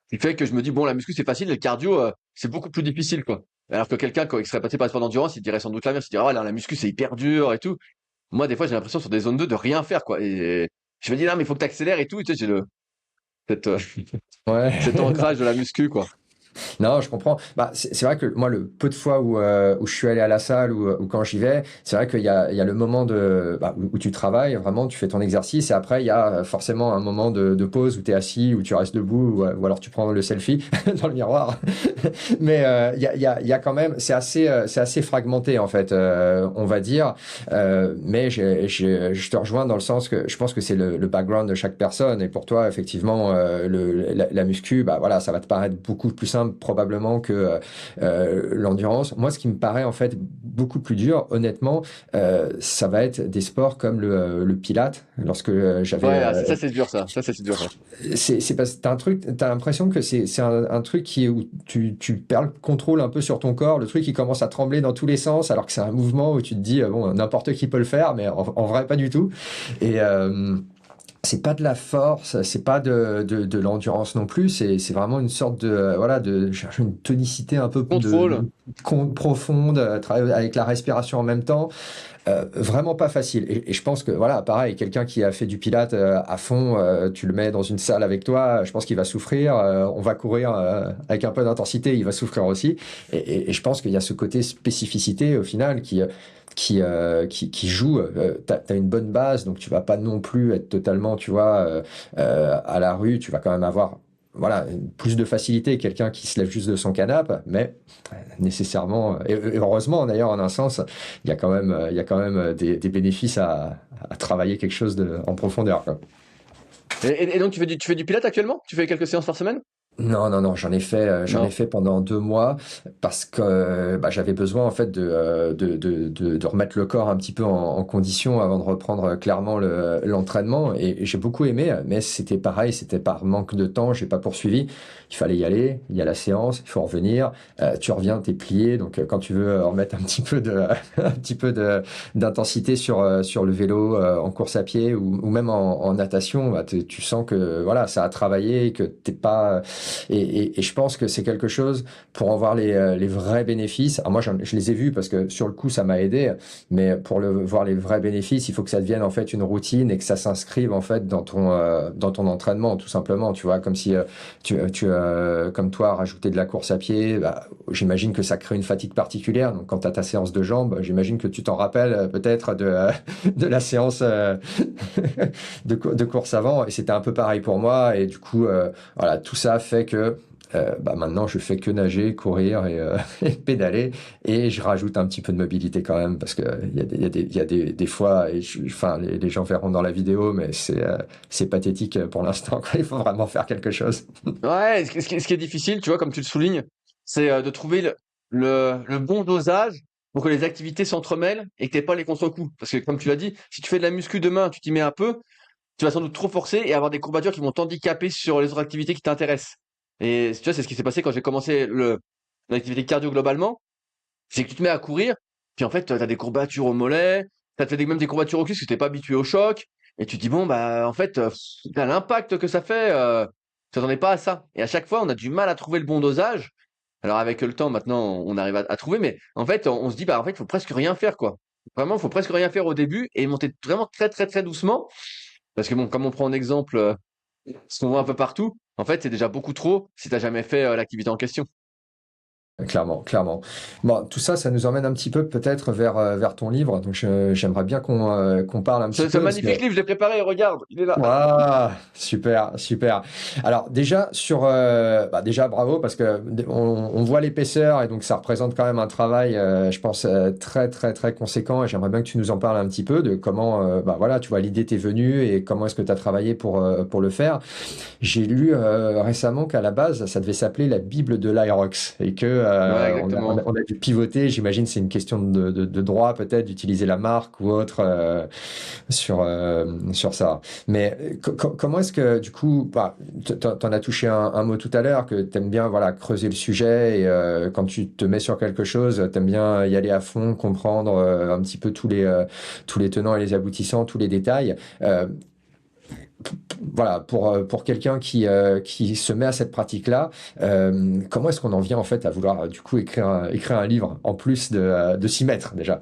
C: qui fait que je me dis, bon, la muscu, c'est facile, et le cardio, c'est beaucoup plus difficile, quoi. Alors que quelqu'un qui serait passé par le sport d'endurance, il dirait sans doute la même, il dirait, oh, là, la muscu, c'est hyper dur et tout. Moi, des fois, j'ai l'impression sur des zones 2 de rien faire, quoi. Et je me dis, non, mais il faut que tu accélères et tout. Et tu sais, j'ai cette,
B: Ouais.
C: cet ancrage de la muscu, quoi.
B: Non, je comprends. Bah, c'est vrai que moi, le peu de fois où je suis allé à la salle ou quand j'y vais, c'est vrai qu'il y a le moment où tu travailles, vraiment, tu fais ton exercice et après, il y a forcément un moment de pause où tu es assis, où tu restes debout ou alors tu prends le selfie dans le miroir. Mais il y a quand même, c'est assez fragmenté en fait, on va dire. Mais je te rejoins dans le sens que je pense que c'est le background de chaque personne et pour toi, effectivement, la muscu, bah voilà, ça va te paraître beaucoup plus simple probablement que l'endurance. Moi, ce qui me paraît en fait beaucoup plus dur, honnêtement, ça va être des sports comme le pilate. Lorsque j'avais,
C: Ouais, ça, c'est dur, ça. Ça, c'est dur, ça.
B: c'est parce que t'as un truc, t'as l'impression que c'est un truc où tu perds le contrôle un peu sur ton corps, le truc qui commence à trembler dans tous les sens, alors que c'est un mouvement où tu te dis bon, n'importe qui peut le faire, mais en vrai pas du tout. Et c'est pas de la force, c'est pas de l'endurance non plus, c'est vraiment une sorte de voilà de chercher une tonicité un peu
C: Contrôle.
B: profonde, travailler avec la respiration en même temps. Vraiment pas facile. Et je pense que, voilà, pareil, quelqu'un qui a fait du pilate à fond, tu le mets dans une salle avec toi, je pense qu'il va souffrir. On va courir avec un peu d'intensité, il va souffrir aussi. Et je pense qu'il y a ce côté spécificité au final qui joue. T'as une bonne base, donc tu vas pas non plus être totalement, tu vois, à la rue. Tu vas quand même avoir voilà, plus de facilité que quelqu'un qui se lève juste de son canapé, mais nécessairement, et heureusement d'ailleurs en un sens, il y a quand même des bénéfices à travailler quelque chose en profondeur, quoi.
C: Et donc, tu fais du pilates actuellement? Tu fais quelques séances par semaine?
B: Non, non, non, j'en ai
C: Non.
B: fait pendant 2 mois parce que bah, j'avais besoin en fait de remettre le corps un petit peu en condition avant de reprendre clairement l'entraînement et j'ai beaucoup aimé, mais c'était pareil, c'était par manque de temps, j'ai pas poursuivi. Il fallait y aller, il y a la séance, il faut revenir, tu reviens, t'es plié, donc quand tu veux remettre un petit peu un petit peu d'intensité sur le vélo, en course à pied ou même en natation, bah, tu sens que voilà, ça a travaillé, que t'es pas et je pense que c'est quelque chose pour en voir les vrais bénéfices. Alors moi, je les ai vus parce que sur le coup, ça m'a aidé, mais pour voir les vrais bénéfices, il faut que ça devienne en fait une routine et que ça s'inscrive en fait dans ton entraînement, tout simplement. Tu vois, comme si comme toi, rajouter de la course à pied, bah, j'imagine que ça crée une fatigue particulière. Donc, quand tu as ta séance de jambes, j'imagine que tu t'en rappelles peut-être de la séance de course avant. Et c'était un peu pareil pour moi. Et du coup, voilà, tout ça fait que bah maintenant je fais que nager, courir et pédaler et je rajoute un petit peu de mobilité quand même parce que il y a des fois et enfin les gens verront dans la vidéo mais c'est pathétique pour l'instant quoi. Il faut vraiment faire quelque chose.
C: Ouais, ce qui est difficile, tu vois, comme tu le soulignes, c'est de trouver le bon dosage pour que les activités s'entremêlent et que t'aies pas les contre-coups. Parce que, comme tu l'as dit, si tu fais de la muscu demain, tu t'y mets un peu, tu vas sans doute trop forcer et avoir des courbatures qui vont t'handicaper sur les autres activités qui t'intéressent. Et tu vois, c'est ce qui s'est passé quand j'ai commencé l'activité cardio globalement. C'est que tu te mets à courir, puis en fait, tu as des courbatures au mollet, ça te fait même des courbatures au cul parce que t'es pas habitué au choc. Et tu te dis, bon, bah, en fait, t'as l'impact que ça fait, tu t'attendais pas à ça. Et à chaque fois, on a du mal à trouver le bon dosage. Alors, avec le temps, maintenant, on arrive à trouver, mais en fait, on se dit, bah, en fait, il faut presque rien faire, quoi. Vraiment, il faut presque rien faire au début et monter vraiment très, très, très doucement. Parce que bon, comme on prend en exemple ce qu'on voit un peu partout, en fait, c'est déjà beaucoup trop si t'as jamais fait l'activité en question.
B: Clairement, clairement. Bon, tout ça, ça nous emmène un petit peu peut-être vers ton livre. Donc, j'aimerais bien qu'on parle un petit
C: Ce
B: peu parce que
C: magnifique livre, je l'ai préparé, regarde, il est là.
B: ah, super, super. Alors déjà déjà bravo parce que on voit l'épaisseur et donc ça représente quand même un travail, je pense très très très conséquent et j'aimerais bien que tu nous en parles un petit peu de comment, voilà, tu vois, l'idée t'est venue et comment est-ce que tu as travaillé pour le faire. J'ai lu récemment qu'à la base ça devait s'appeler la Bible de l'Aerox et que
C: Ouais, exactement.
B: on a dû pivoter. J'imagine c'est une question de droit peut-être d'utiliser la marque ou autre sur ça. Mais comment est-ce que, du coup, bah, t'en as touché un mot tout à l'heure, que t'aimes bien, voilà, creuser le sujet et quand tu te mets sur quelque chose, t'aimes bien y aller à fond, comprendre un petit peu tous les tenants et les aboutissants, tous les détails. Voilà, pour quelqu'un qui se met à cette pratique-là, comment est-ce qu'on en vient en fait à vouloir du coup écrire un livre en plus de s'y mettre déjà?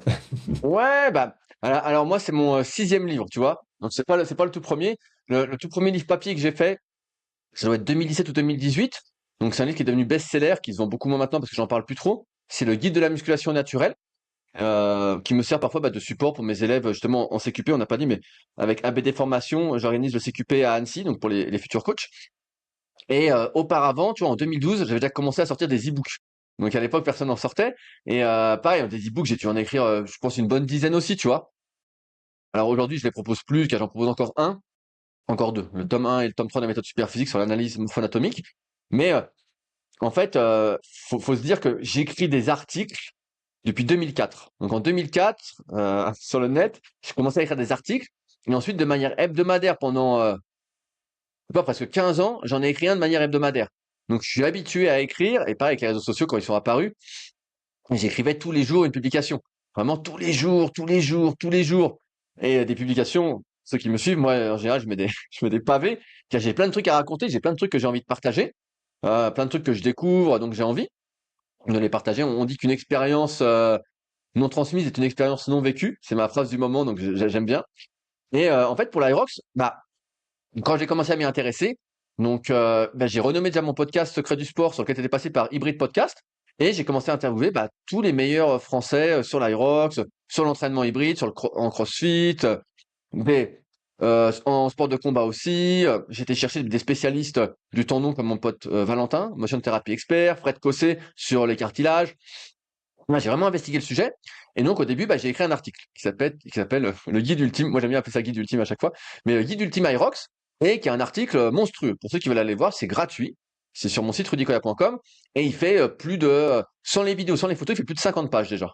C: Ouais, bah, alors moi, c'est mon 6e livre, tu vois. Donc, c'est pas le tout premier. Le tout premier livre papier que j'ai fait, ça doit être 2017 ou 2018. Donc, c'est un livre qui est devenu best-seller, qui se vend beaucoup moins maintenant parce que j'en parle plus trop. C'est le guide de la musculation naturelle, qui me sert parfois de support pour mes élèves, justement, en CQP, on n'a pas dit, mais avec ABD Formation, j'organise le CQP à Annecy, donc pour les futurs coachs. Et auparavant, tu vois, en 2012, j'avais déjà commencé à sortir des e-books. Donc à l'époque, personne n'en sortait. Et pareil, des e-books, j'ai dû en écrire, je pense, une bonne dizaine aussi, tu vois. Alors aujourd'hui, je les propose plus, car j'en propose encore deux. Le tome 1 et le tome 3 de la méthode superphysique sur l'analyse morpho-anatomique. Mais en fait, faut se dire que j'écris des articles depuis 2004. Donc en 2004, sur le net, j'ai commencé à écrire des articles. Et ensuite, de manière hebdomadaire pendant sais pas, presque 15 ans, j'en ai écrit un de manière hebdomadaire. Donc je suis habitué à écrire, et pareil avec les réseaux sociaux quand ils sont apparus, j'écrivais tous les jours une publication. Vraiment tous les jours, tous les jours, tous les jours. Et des publications, ceux qui me suivent, moi en général, je mets des, je mets des pavés, car j'ai plein de trucs à raconter, j'ai plein de trucs que j'ai envie de partager, plein de trucs que je découvre, donc j'ai envie de les partager. On dit qu'une expérience non transmise est une expérience non vécue, c'est ma phrase du moment, donc j'aime bien. Et en fait, pour l'Aerox, bah, quand j'ai commencé à m'y intéresser, donc j'ai renommé déjà mon podcast Secret du sport sur lequel était passé par Hybrid Podcast et j'ai commencé à interviewer tous les meilleurs Français sur l'Aerox, sur l'entraînement hybride, en CrossFit, mais en sport de combat aussi. J'ai été chercher des spécialistes du tendon comme mon pote Valentin, motion thérapie expert, Fred Cossé sur les cartilages. Ouais, j'ai vraiment investigué le sujet. Et donc, au début, j'ai écrit un article qui s'appelle le guide ultime. Moi, j'aime bien appeler ça guide ultime à chaque fois. Mais le guide ultime Irox, et qui est un article monstrueux. Pour ceux qui veulent aller voir, c'est gratuit. C'est sur mon site rudicoya.com. Et il fait plus de, sans les vidéos, sans les photos, il fait plus de 50 pages déjà.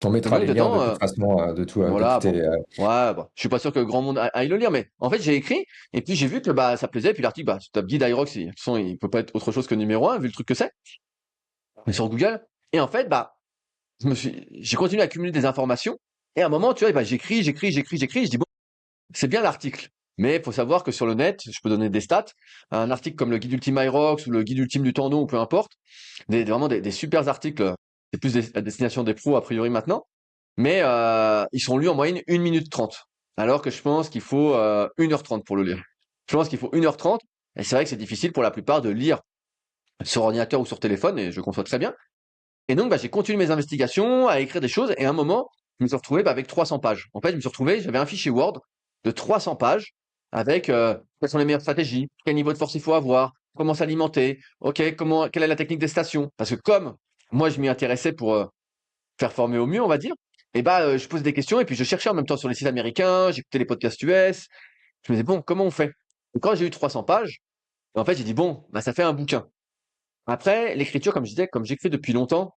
B: On
C: Et
B: mettra
C: donc,
B: les liens de
C: dedans,
B: toute façon de
C: voilà,
B: tout
C: bon. Ouais, bon. Je suis pas sûr que grand monde aille le lire, mais en fait, j'ai écrit. Et puis, j'ai vu que ça plaisait. Puis l'article, tu tapes guide Irox, de toute façon, il peut pas être autre chose que numéro un, vu le truc que c'est. Mais sur Google. Et en fait, j'ai continué à accumuler des informations. Et à un moment, tu vois, j'écris. Je dis, bon, c'est bien l'article. Mais il faut savoir que sur le net, je peux donner des stats. Un article comme le guide ultime Irox ou le guide ultime du tendon ou peu importe. Vraiment des super articles. C'est plus à destination des pros a priori maintenant. Mais ils sont lus en moyenne 1 minute 30. Alors que je pense qu'il faut 1h30 pour le lire. Je pense qu'il faut 1h30. Et c'est vrai que c'est difficile pour la plupart de lire sur ordinateur ou sur téléphone. Et je conçois très bien. Et donc, j'ai continué mes investigations, à écrire des choses, et à un moment, je me suis retrouvé avec 300 pages. En fait, je me suis retrouvé, j'avais un fichier Word de 300 pages avec quelles sont les meilleures stratégies, quel niveau de force il faut avoir, comment s'alimenter, ok, quelle est la technique des stations. Parce que comme moi, je m'y intéressais pour faire former au mieux, on va dire, et je posais des questions, et puis je cherchais en même temps sur les sites américains, j'écoutais les podcasts US, je me disais, bon, comment on fait? Et quand j'ai eu 300 pages, en fait, j'ai dit, bon, ça fait un bouquin. Après, l'écriture, comme je disais, comme j'écris depuis longtemps,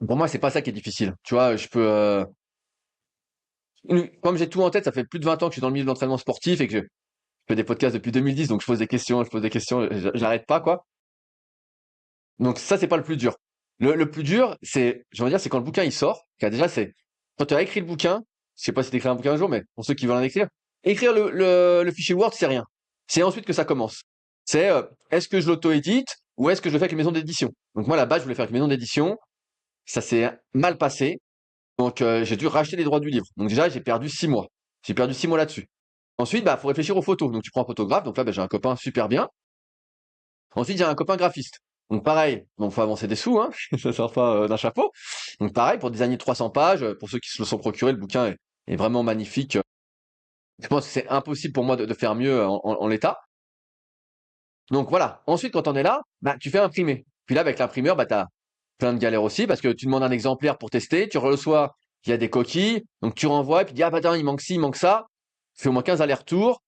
C: pour moi, c'est pas ça qui est difficile. Tu vois, comme j'ai tout en tête, ça fait plus de 20 ans que je suis dans le milieu de l'entraînement sportif et que je fais des podcasts depuis 2010, donc je pose des questions, j'arrête pas, quoi. Donc ça, c'est pas le plus dur. Le plus dur, je vais dire, c'est quand le bouquin il sort, car déjà, c'est quand tu as écrit le bouquin, je sais pas si tu écrit un bouquin un jour, mais pour ceux qui veulent en écrire, écrire le fichier Word, c'est rien. C'est ensuite que ça commence. C'est est-ce que je l'auto-édite ou est-ce que je le fais avec une maison d'édition? Donc moi, à la base, je voulais faire avec une maison d'édition. Ça s'est mal passé. Donc, j'ai dû racheter les droits du livre. Donc déjà, j'ai perdu 6 mois. J'ai perdu 6 mois là-dessus. Ensuite, faut réfléchir aux photos. Donc tu prends un photographe. Donc là, j'ai un copain super bien. Ensuite, j'ai un copain graphiste. Donc pareil, donc faut avancer des sous, hein, ça sort pas d'un chapeau. Donc pareil, pour designer 300 pages, pour ceux qui se le sont procurés, le bouquin est vraiment magnifique. Je pense que c'est impossible pour moi de faire mieux en l'état. Donc voilà. Ensuite, quand on est là, bah, tu fais imprimer. Puis là, avec l'imprimeur, bah, tu as plein de galères aussi parce que tu demandes un exemplaire pour tester, tu reçois, il y a des coquilles, donc tu renvoies et puis tu dis, ah bah attends, il manque ci, il manque ça. Tu fais au moins 15 allers-retours.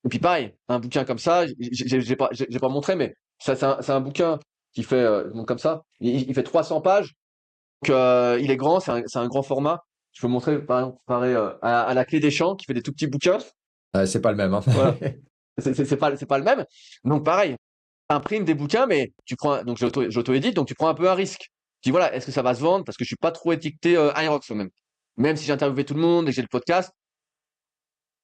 C: Et puis pareil, un bouquin comme ça, j'ai pas montré, mais ça, c'est un bouquin qui fait donc comme ça. Il fait 300 pages. Donc, il est grand, c'est un grand format. Je peux montrer par exemple, pareil, à la Clé des Champs qui fait des tout petits bouquins.
B: C'est pas le même, hein.
C: Voilà. C'est pas le même. Donc pareil, imprime des bouquins, mais tu prends, donc j'auto-édite, donc tu prends un peu un risque. Tu dis voilà, est-ce que ça va se vendre? Parce que je suis pas trop étiqueté Irox même. Même si j'ai interviewé tout le monde et que j'ai le podcast,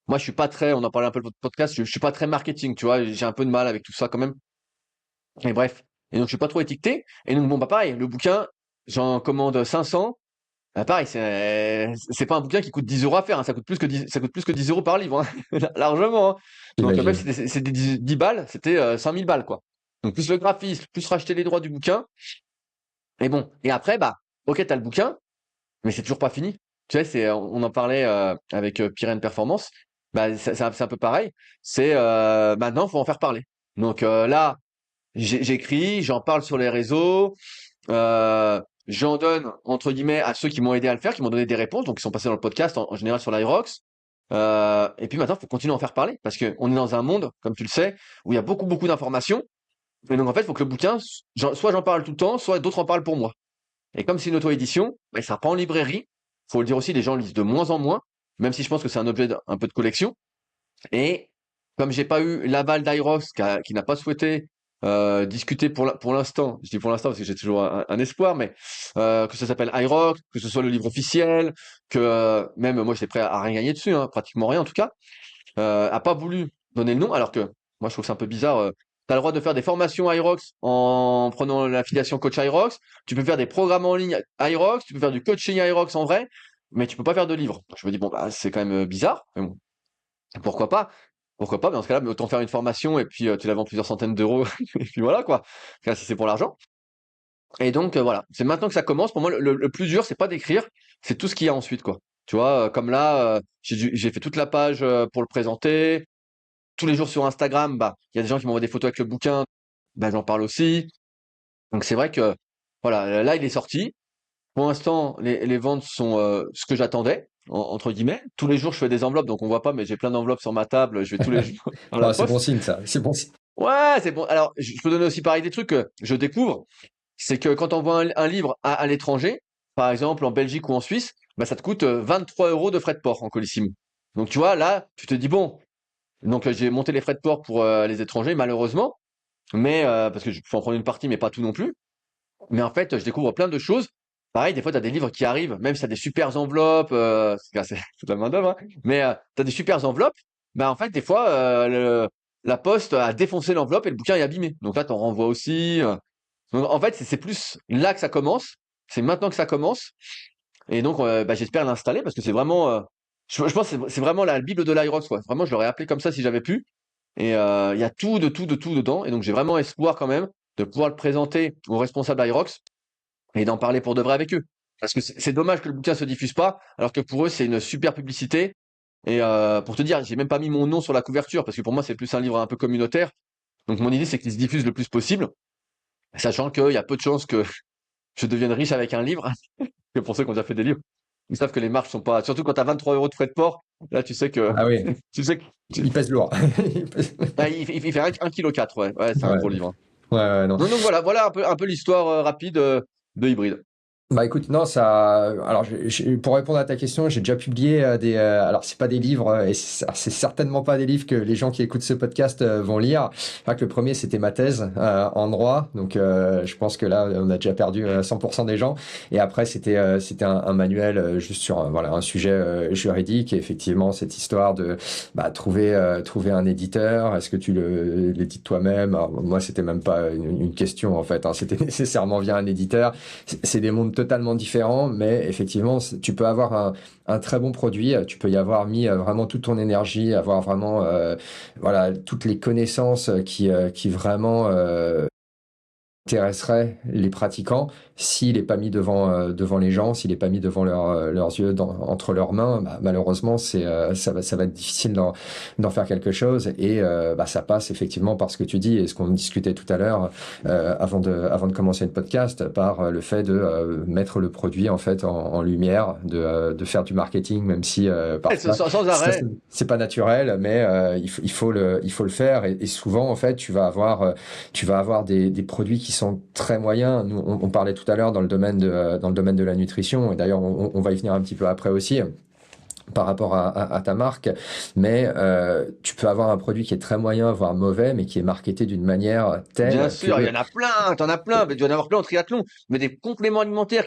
C: moi je suis pas très, on en parlait un peu le podcast, je suis pas très marketing, tu vois, j'ai un peu de mal avec tout ça quand même. Et bref. Et donc je suis pas trop étiqueté. Et donc bon bah pareil, le bouquin, j'en commande 500. Bah pareil, c'est pas un bouquin qui coûte 10 euros à faire, hein. Ça coûte plus que 10 euros par livre, hein. Largement, hein. Donc même si
B: J'imagine.
C: c'était 10 balles, c'était 5000 balles, quoi. Donc plus le graphisme, plus racheter les droits du bouquin. Et bon, et après, bah, ok, t'as le bouquin, mais c'est toujours pas fini. Tu sais, on en parlait avec Pyrénées Performance. Bah, c'est un peu pareil. C'est maintenant, faut en faire parler. Donc là, j'écris, j'en parle sur les réseaux. J'en donne, entre guillemets, à ceux qui m'ont aidé à le faire, qui m'ont donné des réponses, donc qui sont passés dans le podcast, en général sur l'Irox. Et puis maintenant, il faut continuer à en faire parler, parce qu'on est dans un monde, comme tu le sais, où il y a beaucoup, beaucoup d'informations. Et donc, en fait, il faut que le bouquin, soit j'en parle tout le temps, soit d'autres en parlent pour moi. Et comme c'est une auto-édition, bah, ça pas en librairie. Faut le dire aussi, les gens lisent de moins en moins, même si je pense que c'est un objet un peu de collection. Et comme j'ai pas eu l'aval d'Irox qui n'a pas souhaité discuter pour l'instant, je dis pour l'instant parce que j'ai toujours un espoir, mais que ça s'appelle Irox, que ce soit le livre officiel, que même moi j'étais prêt à rien gagner dessus, hein, pratiquement rien en tout cas, a pas voulu donner le nom, alors que moi je trouve c'est un peu bizarre. Tu as le droit de faire des formations Irox en prenant l'affiliation coach Irox, tu peux faire des programmes en ligne Irox, tu peux faire du coaching Irox en vrai, mais tu peux pas faire de livres. Je me dis bon bah c'est quand même bizarre, mais bon, pourquoi pas? Pourquoi pas? Mais dans ce cas-là, mais autant faire une formation et puis tu la vends plusieurs centaines d'euros et puis voilà quoi. Enfin, si c'est pour l'argent. Et donc voilà, c'est maintenant que ça commence. Pour moi, le plus dur, c'est pas d'écrire, c'est tout ce qu'il y a ensuite quoi. Tu vois, comme là, j'ai fait toute la page pour le présenter. Tous les jours sur Instagram, bah il y a des gens qui m'envoient des photos avec le bouquin, bah j'en parle aussi. Donc c'est vrai que voilà, là il est sorti. Pour l'instant, les ventes sont ce que j'attendais, entre guillemets. Tous les jours, je fais des enveloppes, donc on voit pas, mais j'ai plein d'enveloppes sur ma table. Je vais tous les jours à la
B: Bah, c'est bon
C: poste.
B: signe, ça. C'est bon signe.
C: Ouais, c'est bon. Alors, je peux donner aussi pareil des trucs que je découvre. C'est que quand on envoie un livre à l'étranger, par exemple en Belgique ou en Suisse, bah, ça te coûte 23 euros de frais de port en Colissimo. Donc tu vois, là, tu te dis bon. Donc j'ai monté les frais de port pour les étrangers, malheureusement, mais parce que je peux en prendre une partie, mais pas tout non plus. Mais en fait, je découvre plein de choses. Pareil, des fois, tu as des livres qui arrivent, même si tu as des super enveloppes, c'est de la main-d'œuvre, hein, mais tu as des super enveloppes. Ben, en fait, des fois, la poste a défoncé l'enveloppe et le bouquin est abîmé. Donc là, tu en renvoies aussi. Donc, en fait, c'est plus là que ça commence. C'est maintenant que ça commence. Et donc, bah, j'espère l'installer parce que c'est vraiment. Je pense que c'est vraiment la Bible de l'Irox, quoi. Vraiment, je l'aurais appelé comme ça si j'avais pu. Et il y a tout, de tout dedans. Et donc, j'ai vraiment espoir quand même de pouvoir le présenter aux responsables d'Irox et d'en parler pour de vrai avec eux. Parce que c'est dommage que le bouquin se diffuse pas, alors que pour eux, c'est une super publicité. Et pour te dire, j'ai même pas mis mon nom sur la couverture, parce que pour moi, c'est plus un livre un peu communautaire. Donc mon idée, c'est qu'il se diffuse le plus possible, sachant qu'il y a peu de chances que je devienne riche avec un livre, que pour ceux qui ont déjà fait des livres. Ils savent que les marges sont pas. Surtout quand tu as 23 euros de frais de port, là tu sais que.
B: Ah oui,
C: Tu sais que.
B: il pèse lourd.
C: Ah, il fait 1,4 kg, ouais. Ouais, c'est un
B: Ouais,
C: gros livre, hein.
B: ouais, ouais, non.
C: Donc voilà un peu l'histoire rapide de Hybride.
B: Bah écoute, non, ça. Alors, pour répondre à ta question, j'ai déjà publié des. Alors, c'est pas des livres, et c'est certainement pas des livres que les gens qui écoutent ce podcast vont lire. Enfin, que le premier, c'était ma thèse en droit, donc je pense que là, on a déjà perdu 100% des gens. Et après, c'était un manuel juste sur voilà un sujet juridique. Et effectivement, cette histoire de bah, trouver un éditeur. Est-ce que tu l'édites toi-même? Alors, moi, c'était même pas une question en fait, hein. C'était nécessairement via un éditeur. C'est des mondes totalement différents, mais effectivement, tu peux avoir un très bon produit, tu peux y avoir mis vraiment toute ton énergie, avoir vraiment voilà toutes les connaissances qui vraiment intéresserait les pratiquants s'il n'est pas mis devant les gens, s'il n'est pas mis devant leurs yeux, entre leurs mains. Bah, malheureusement, ça va être difficile d'en faire quelque chose et bah, ça passe effectivement par ce que tu dis et ce qu'on discutait tout à l'heure avant de commencer le podcast, par le fait de mettre le produit en fait en lumière, de faire du marketing, même si parfois
C: Sans
B: ça,
C: arrêt.
B: c'est pas naturel, mais il faut le faire et souvent en fait tu vas avoir des produits qui sont très moyens. Nous, on parlait tout à l'heure dans le domaine de la nutrition, et d'ailleurs, on va y venir un petit peu après aussi par rapport à ta marque, mais tu peux avoir un produit qui est très moyen, voire mauvais, mais qui est marketé d'une manière
C: Bien
B: telle
C: sûr, il y
B: que...
C: en a plein, t'en as plein, mais tu vas en avoir plein en triathlon, mais des compléments alimentaires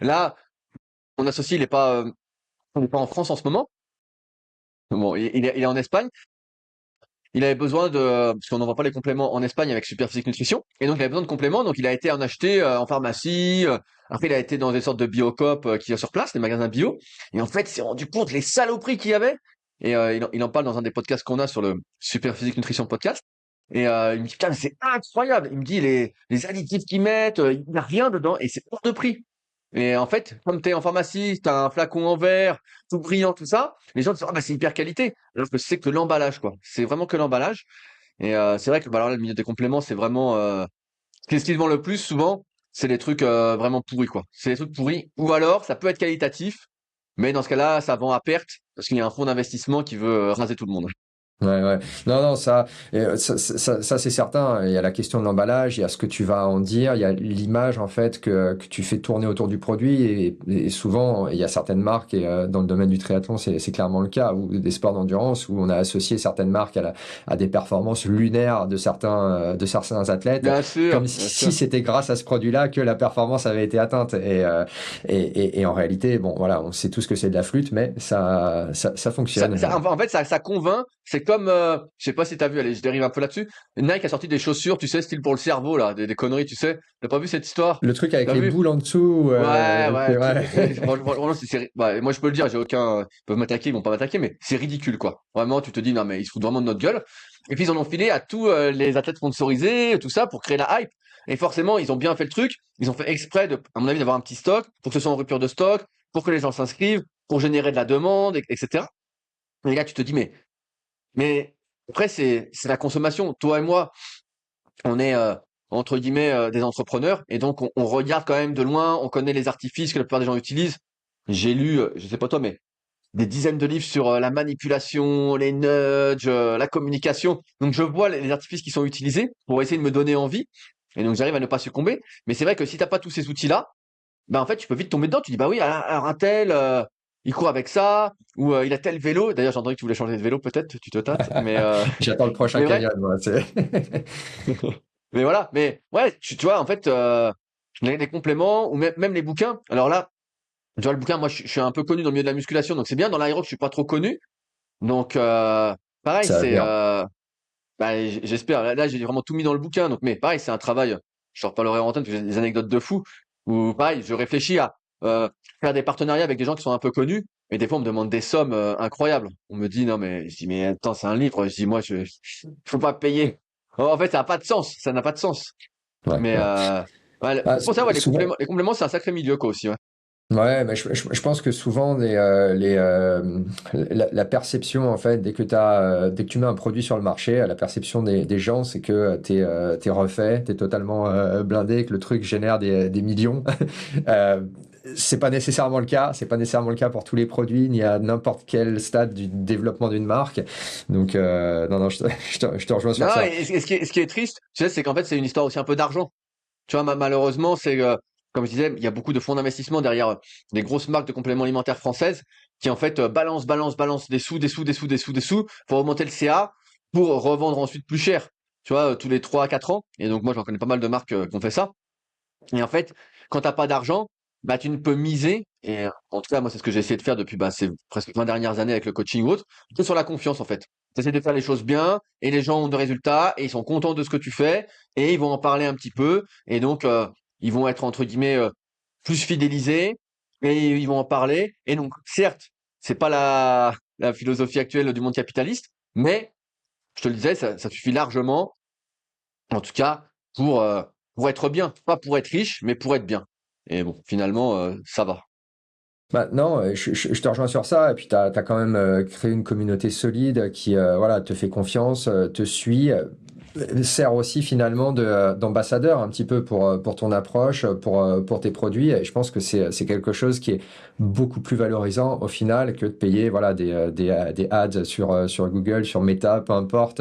C: là, on associe, il est pas en France en ce moment. Bon, il est en Espagne. Il avait besoin parce qu'on n'envoie pas les compléments en Espagne avec Superphysique Nutrition. Et donc, il avait besoin de compléments. Donc, il a été en acheter en pharmacie. Après, il a été dans des sortes de Biocoop qui y a sur place, des magasins bio. Et en fait, il s'est rendu compte les saloperies qu'il y avait. Et il en parle dans un des podcasts qu'on a sur le Superphysique Nutrition podcast. Et il me dit, putain, mais c'est incroyable. Il me dit, les additifs qu'ils mettent, il n'y a rien dedans. Et c'est hors de prix. Et en fait, comme tu es en pharmacie, tu as un flacon en verre, tout brillant, tout ça, les gens disent, ah bah c'est hyper qualité. Alors que c'est que l'emballage, quoi. C'est vraiment que l'emballage. Et c'est vrai que bah, alors là, le milieu des compléments, c'est vraiment ce qui se vend le plus souvent, c'est les trucs vraiment pourris, quoi. C'est les trucs pourris. Ou alors, ça peut être qualitatif, mais dans ce cas-là, ça vend à perte parce qu'il y a un fonds d'investissement qui veut raser tout le monde.
B: Ouais, ouais. Non, non, ça, c'est certain. Il y a la question de l'emballage, il y a ce que tu vas en dire, il y a l'image en fait que tu fais tourner autour du produit et souvent il y a certaines marques et dans le domaine du triathlon c'est clairement le cas ou des sports d'endurance où on a associé certaines marques à des performances lunaires de certains athlètes comme
C: Bien
B: si
C: sûr.
B: c'était grâce à ce produit-là que la performance avait été atteinte et en réalité bon voilà on sait tous que c'est de la flûte mais ça fonctionne.
C: En fait, ça convainc. C'est comme, je sais pas si t'as vu, allez, je dérive un peu là-dessus. Nike a sorti des chaussures, tu sais, style pour le cerveau, là, des conneries, tu sais. T'as pas vu cette histoire?
B: Le truc avec
C: T'as
B: les
C: vu?
B: boules en dessous,
C: Ouais, ouais,
B: ouais.
C: franchement, ouais, moi je peux le dire, j'ai aucun, ils peuvent m'attaquer, ils vont pas m'attaquer, mais c'est ridicule, quoi. Vraiment, tu te dis, non, mais ils se foutent vraiment de notre gueule. Et puis ils en ont filé à tous les athlètes sponsorisés, tout ça, pour créer la hype. Et forcément, ils ont bien fait le truc. Ils ont fait exprès à mon avis, d'avoir un petit stock, pour que ce soit en rupture de stock, pour que les gens s'inscrivent, pour générer de la demande, etc. Et là, tu te dis, mais après, c'est la consommation. Toi et moi, on est entre guillemets des entrepreneurs et donc on regarde quand même de loin, on connaît les artifices que la plupart des gens utilisent. J'ai lu, je sais pas toi, mais des dizaines de livres sur la manipulation, les nudges, la communication. Donc je vois les artifices qui sont utilisés pour essayer de me donner envie et donc j'arrive à ne pas succomber. Mais c'est vrai que si t'as pas tous ces outils-là, ben en fait tu peux vite tomber dedans. Tu dis bah oui, alors un tel, il court avec ça ou il a tel vélo. D'ailleurs j'ai entendu que tu voulais changer de vélo peut-être, tu te tâtes, mais
B: J'attends le prochain
C: mais vrai.
B: canyon, moi.
C: Mais voilà, mais ouais, tu vois, en fait, les compléments ou même les bouquins. Alors là, tu vois, le bouquin, moi, je suis un peu connu dans le milieu de la musculation, donc c'est bien. Dans l'aéro, je suis pas trop connu. Donc, pareil,
B: Ça va venir.
C: bah, j'espère. Là, j'ai vraiment tout mis dans le bouquin. Donc, mais pareil, c'est un travail. Je te reparlerai en antenne parce que j'ai des anecdotes de fou. Où pareil, je réfléchis à faire des partenariats avec des gens qui sont un peu connus. Et des fois, on me demande des sommes incroyables. On me dit, non, mais je dis, mais attends, c'est un livre. Je dis, moi, faut pas payer. En fait, ça n'a pas de sens. Ça n'a pas de sens.
B: Ouais,
C: Mais
B: ouais.
C: ouais,
B: Ah,
C: c'est pour ça, ouais,
B: souvent,
C: les compléments, c'est un sacré milieu, quoi, aussi, ouais.
B: ouais, mais je pense que souvent la perception en fait dès que tu mets un produit sur le marché, la perception des gens c'est que t'es refait, t'es totalement blindé, que le truc génère des millions. Euh, c'est pas nécessairement le cas, c'est pas nécessairement le cas pour tous les produits ni à n'importe quel stade du développement d'une marque. Donc non non, je te rejoins sur
C: Non,
B: ça.
C: ce qui est triste, tu sais, c'est qu'en fait, c'est une histoire aussi un peu d'argent. Tu vois, malheureusement, comme je disais, il y a beaucoup de fonds d'investissement derrière des grosses marques de compléments alimentaires françaises qui, en fait, balancent des sous, des sous, des sous, des sous, des sous pour augmenter le CA pour revendre ensuite plus cher. Tu vois, tous les 3 à 4 ans. Et donc, moi, j'en connais pas mal de marques qui ont fait ça. Et en fait, quand t'as pas d'argent, bah tu ne peux miser. Et en tout cas, moi, c'est ce que j'ai essayé de faire depuis ces presque 20 dernières années avec le coaching ou autre. C'est sur la confiance, en fait. Tu essaies de faire les choses bien et les gens ont des résultats et ils sont contents de ce que tu fais et ils vont en parler un petit peu. Et donc, ils vont être, entre guillemets, plus fidélisés et ils vont en parler. Et donc, certes, c'est pas la philosophie actuelle du monde capitaliste, mais je te le disais, ça suffit largement en tout cas, pour pour être bien, pas pour être riche, mais pour être bien. Et bon, finalement, ça va.
B: Bah, non, je te rejoins sur ça. Et puis, tu as quand même créé une communauté solide qui voilà, te fait confiance, te suit, sert aussi finalement d'ambassadeur un petit peu pour ton approche, pour tes produits. Et je pense que c'est quelque chose qui est beaucoup plus valorisant au final que de payer voilà, des ads sur Google, sur Meta, peu importe.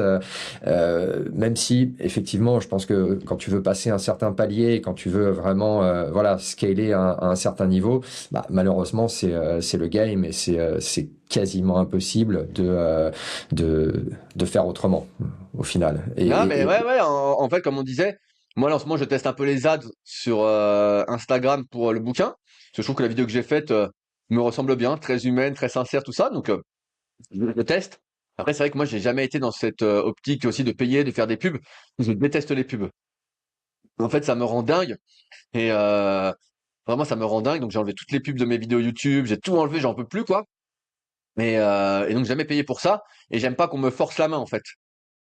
B: Même si, effectivement, je pense que quand tu veux passer un certain palier, quand tu veux vraiment voilà, scaler à un certain niveau, bah, malheureusement, c'est le game et c'est quasiment impossible de faire autrement au final.
C: Non, mais ouais, ouais, en fait, comme on disait, moi, là, en ce moment, je teste un peu les ads sur Instagram pour le bouquin. Parce que je trouve que la vidéo que j'ai faite me ressemble bien, très humaine, très sincère, tout ça. Donc, je le teste. Après, c'est vrai que moi, j'ai jamais été dans cette optique aussi de payer, de faire des pubs. Je déteste les pubs. En fait, ça me rend dingue. Et vraiment, ça me rend dingue. Donc, j'ai enlevé toutes les pubs de mes vidéos YouTube. J'ai tout enlevé, j'en peux plus, quoi. Et donc, jamais payé pour ça. Et j'aime pas qu'on me force la main, en fait.